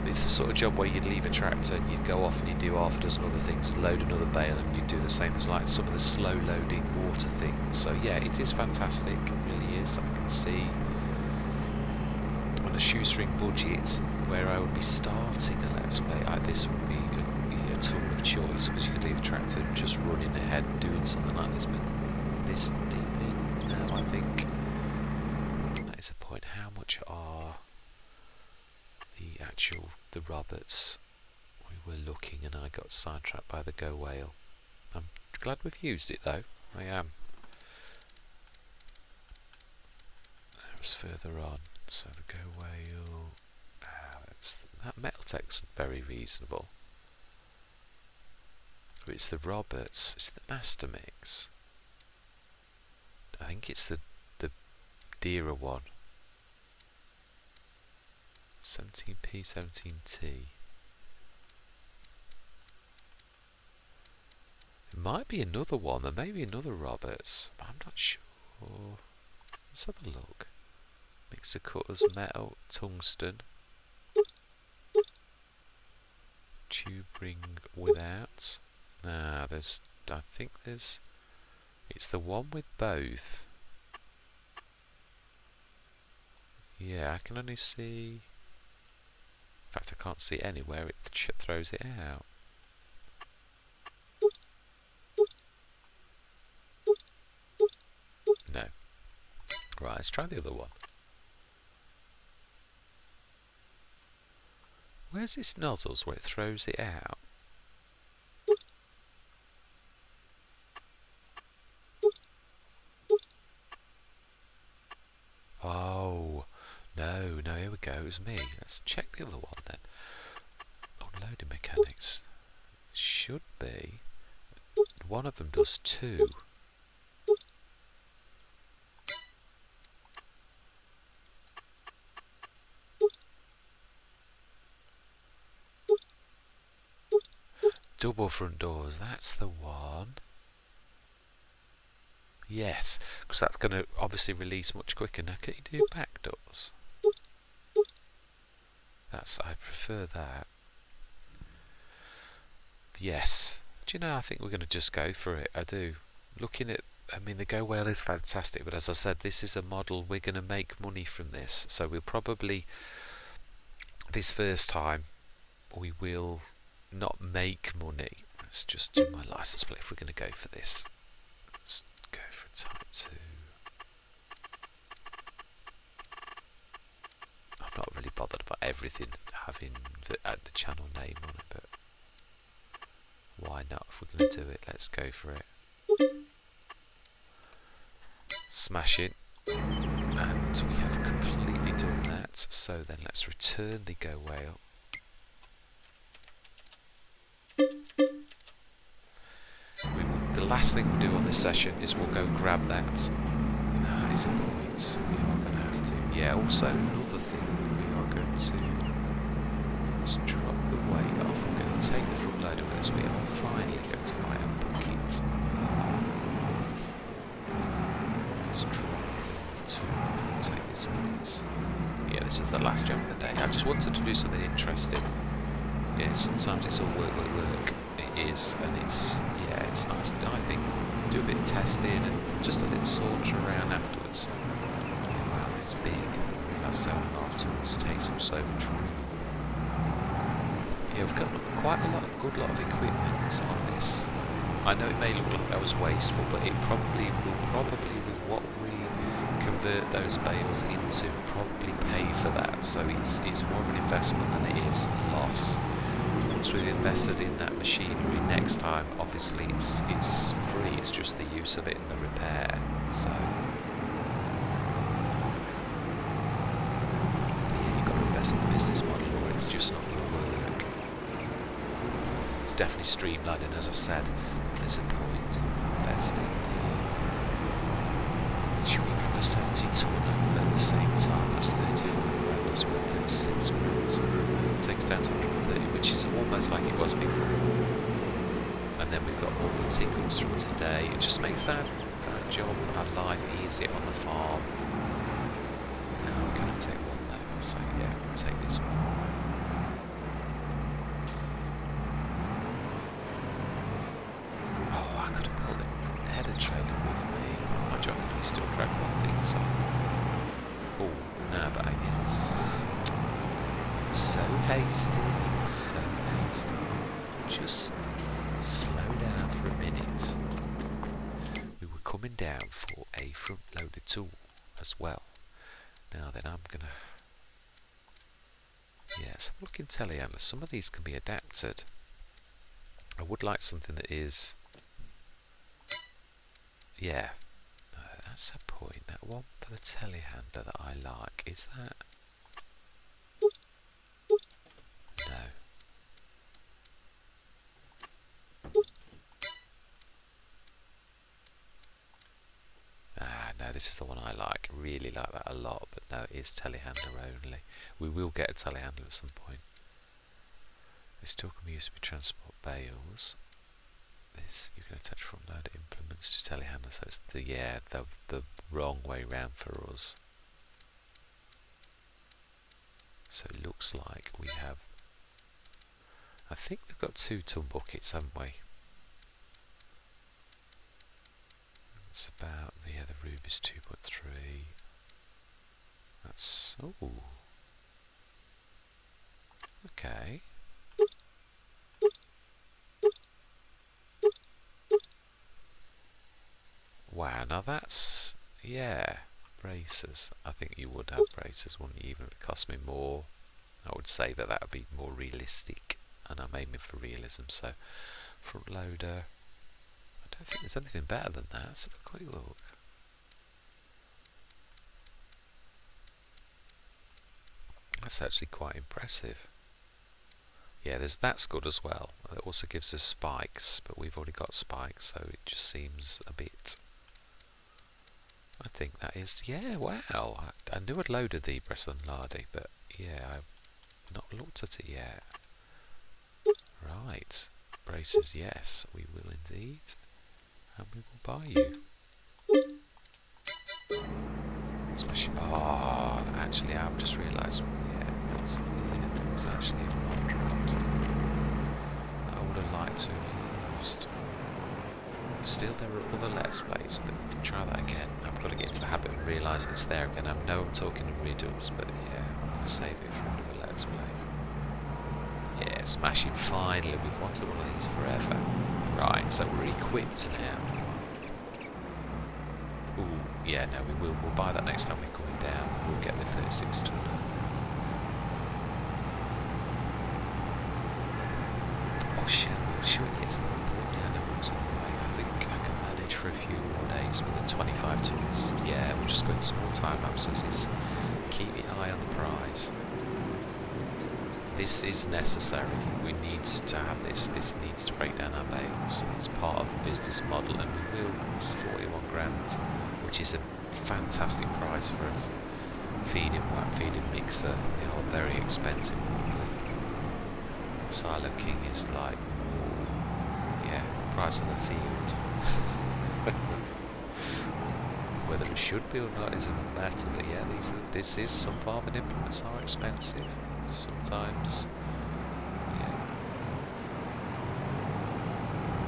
It's the sort of job where you'd leave a tractor and you'd go off and you'd do half a dozen other things, load another bale, and you'd do the same as like some of the slow loading water things. So yeah, it is fantastic, it really is. I can see on a shoestring budget where I would be starting a Let's Play, this would be a tool of choice, because you could leave a tractor just running ahead and doing something like this, but this deep in, no, I think that is a point. How much are the Roberts? We were looking and I got sidetracked by the Go Whale. I'm glad we've used it though, I am. That was further on, so the Go Whale, that metal tech's very reasonable. But it's the Roberts, it's the Master Mix. I think it's the dearer one. 17p, 17t. It might be another one, there may be another Roberts, but I'm not sure. Let's have a look. Mixer cutters, metal, tungsten. Tube ring without. I think it's the one with both. Yeah, I can only see. In fact, I can't see anywhere it throws it out. No. Right, let's try the other one. Where's this nozzles where it throws it out? Oh, no, here we go, it was me. Let's check the other one then. Unloading mechanics. Should be. One of them does two. Double front doors, that's the one. Yes, because that's going to obviously release much quicker. Now, can you do back doors? I prefer that. Yes. Do you know, I think we're going to just go for it. I do. Looking at, I mean, the Go Whale is fantastic, but as I said, this is a model, we're going to make money from this. So we'll probably, this first time, we will not make money. Let's just do my license plate if we're going to go for this. Let's go for type 2. I'm not really bothered about everything having the channel name on it, but why not? If we're going to do it, let's go for it. Smash it. And we have completely done that. So then let's return the Go Whale. The last thing we'll do on this session is we'll go grab that. That is a point. We are going to have to. Yeah, also another thing we are going to. Let's drop the weight off. We're going to take the front loader with us. We are finally going to buy a bucket. Let's drop the tool off and take this with us. Yeah, this is the last job of the day. I just wanted to do something interesting. Yeah, sometimes it's all work. It is, and it's nice. I think do a bit of testing and just a little saunter around afterwards. Wow, it's big. About 7.5 tons, takes up so much room. Yeah, we've got quite a good lot of equipment on this. I know it may look like that was wasteful, but it probably with what we convert those bales into, probably pay for that. So it's more of an investment than it is a loss. Once we've invested in that machinery, next time obviously it's free. It's just the use of it and the repair. So yeah, you've got to invest in the business model, or it's just not going to work. It's definitely streamlined, and as I said, there's a point investing. Should we grab the 70 tonne at the same time? That's 35 grand as well, 36 grand. So it takes down to 130, which is almost like it was before. And then we've got all the tickles from today. It just makes that job, our life easier on the farm. Now we're going to take one though, so yeah, we'll take this one. Oh, I could have pulled the header trailer with me. My job can still grab one thing, so. Oh, no, but I guess. So hasty. Just slow down for a minute. We were coming down for a front loader tool as well. Now then, I'm gonna. Yes, I'm looking telehandler. Some of these can be adapted. I would like something that is. Yeah, no, that's a point. That one for the telehandler that I like, is that? No. No, this is the one I like. Really like that a lot, but no, it is telehandler only. We will get a telehandler at some point. This tool can be used to transport bales. This you can attach front loader implements to telehandler, so it's the wrong way round for us. So it looks like we have. I think we've got 2 ton buckets, haven't we? It's about, the room is 2.3. That's, oh. Okay. Wow, now that's, yeah, braces. I think you would have braces, wouldn't you? Even if it cost me more, I would say that would be more realistic, and I'm aiming for realism. So, front loader. I don't think there's anything better than that. Let's have a quick look. That's actually quite impressive. Yeah, that's good as well. It also gives us spikes, but we've already got spikes, so it just seems a bit. I think that is, yeah, wow. I knew I'd loaded the Bresson Lardy, but yeah, I've not looked at it yet. Right. Braces, yes, we will indeed. And we will buy you. Especially, actually, I've just realised, it's actually not dropped. I would have liked to have used. Still, there are other Let's Plays that we can try that again. I've got to get into the habit of realising it's there again. I know I'm talking in riddles, but yeah, I'm going to save it for another Let's Play. Yeah, smashing finally. We've wanted one of these forever. Right, so we're equipped now. Ooh, yeah, no, we'll buy that next time we're coming down. We'll get the 36 ton. Oh shit, should we get some more important animals in the way? I think I can manage for a few more days with the 25 tons. Yeah, we'll just go in small time lapses. It's keep your eye on the prize. This is necessary. We need to have this. This needs to break down our bales. It's part of the business model, and we will. It's 41 grand, which is a fantastic price for a feeding mixer. They are very expensive. Silo King is like, yeah, price of the field. Whether it should be or not is another matter, but yeah, some farming implements are expensive. Sometimes, yeah.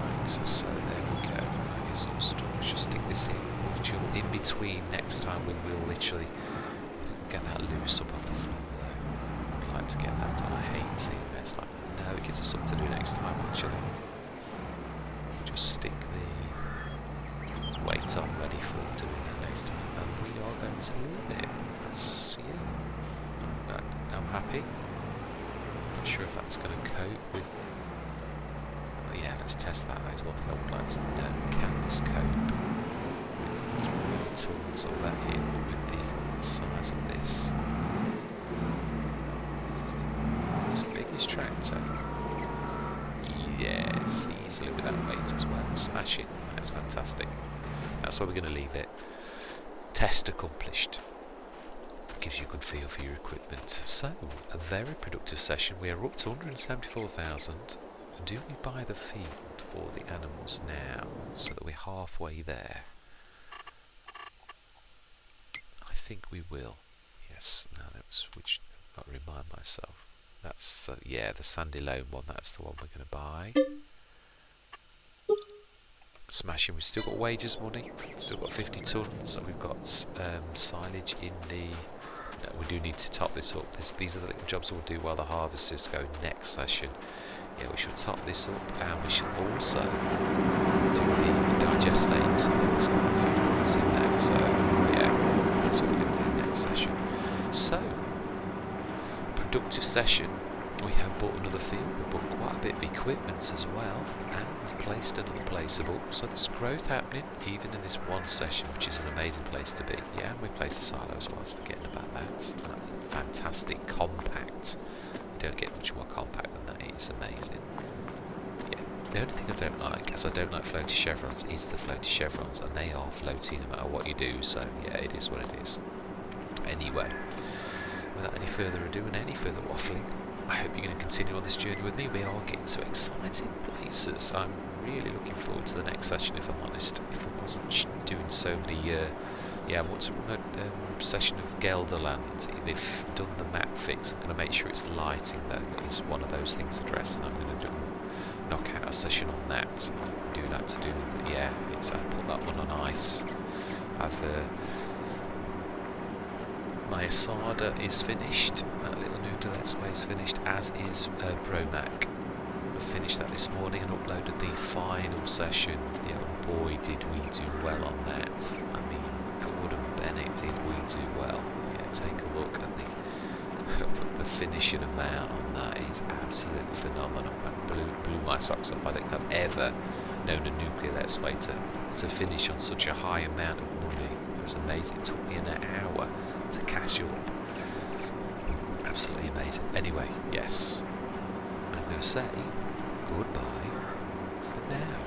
Right, so there we go. That is all storage. Just stick this in between. Next time we will literally get that loose up off the floor though. I'd like to get that done. I hate seeing mess like that. No, it gives us something to do next time actually. Just stick the weight on ready for doing that next time, and we are going to leave it. That's, yeah. But I'm happy. Not sure if that's going to cope with. Well, yeah, let's test that. That is one thing I would like to know. Can this cope with 3 tons of that in with the size of this? What's the biggest tractor? Yes, easily with that weight as well. Smash it. That's fantastic. That's where we're going to leave it. Test accomplished. Gives you a good feel for your equipment. So, a very productive session. We are up to 174,000. Do we buy the feed for the animals now, so that we're halfway there? I think we will. Yes. Now that's which. I've got to remind myself. That's yeah, the Sandy Loam one. That's the one we're going to buy. Smashing. We've still got wages money. Still got 50 tons. We've got silage in the. No, we do need to top this up. These are the little jobs we'll do while the harvesters go next session. Yeah, we should top this up, and we should also do the digestate. Yeah, there's quite a few rules in there, so yeah, that's what we're going to do next session. So, productive session. We have bought another field, we bought quite a bit of equipment as well, and placed another placeable. So there's growth happening, even in this one session, which is an amazing place to be. Yeah, and we placed a silo as well, I was forgetting about that. Fantastic, compact. You don't get much more compact than that, it's amazing. Yeah, the only thing I don't like, as I don't like floaty chevrons, is the floaty chevrons, and they are floaty no matter what you do, so yeah, it is what it is. Anyway, without any further ado and any further waffling, I hope you're going to continue on this journey with me. We are getting to exciting places. I'm really looking forward to the next session, if I'm honest. If I wasn't doing so many, I want to run a session of Gelderland. They've done the map fix. I'm going to make sure it's the lighting, though, that is one of those things addressed, and I'm going to knock out a session on that. Do that to do, but yeah, I put that one on ice. My Asada is finished, that little noodle Let's Play is finished, as is Promac. I finished that this morning and uploaded the final session. Yeah, boy did we do well on that. I mean, Gordon Bennett, did we do well. Yeah, take a look at the finishing amount on that is absolutely phenomenal. It blew my socks off. I don't think I've ever known a nuclear Let's Play to finish on such a high amount of money. It was amazing. It took me an hour to catch up. Absolutely amazing. Anyway, yes, I'm going to say goodbye for now.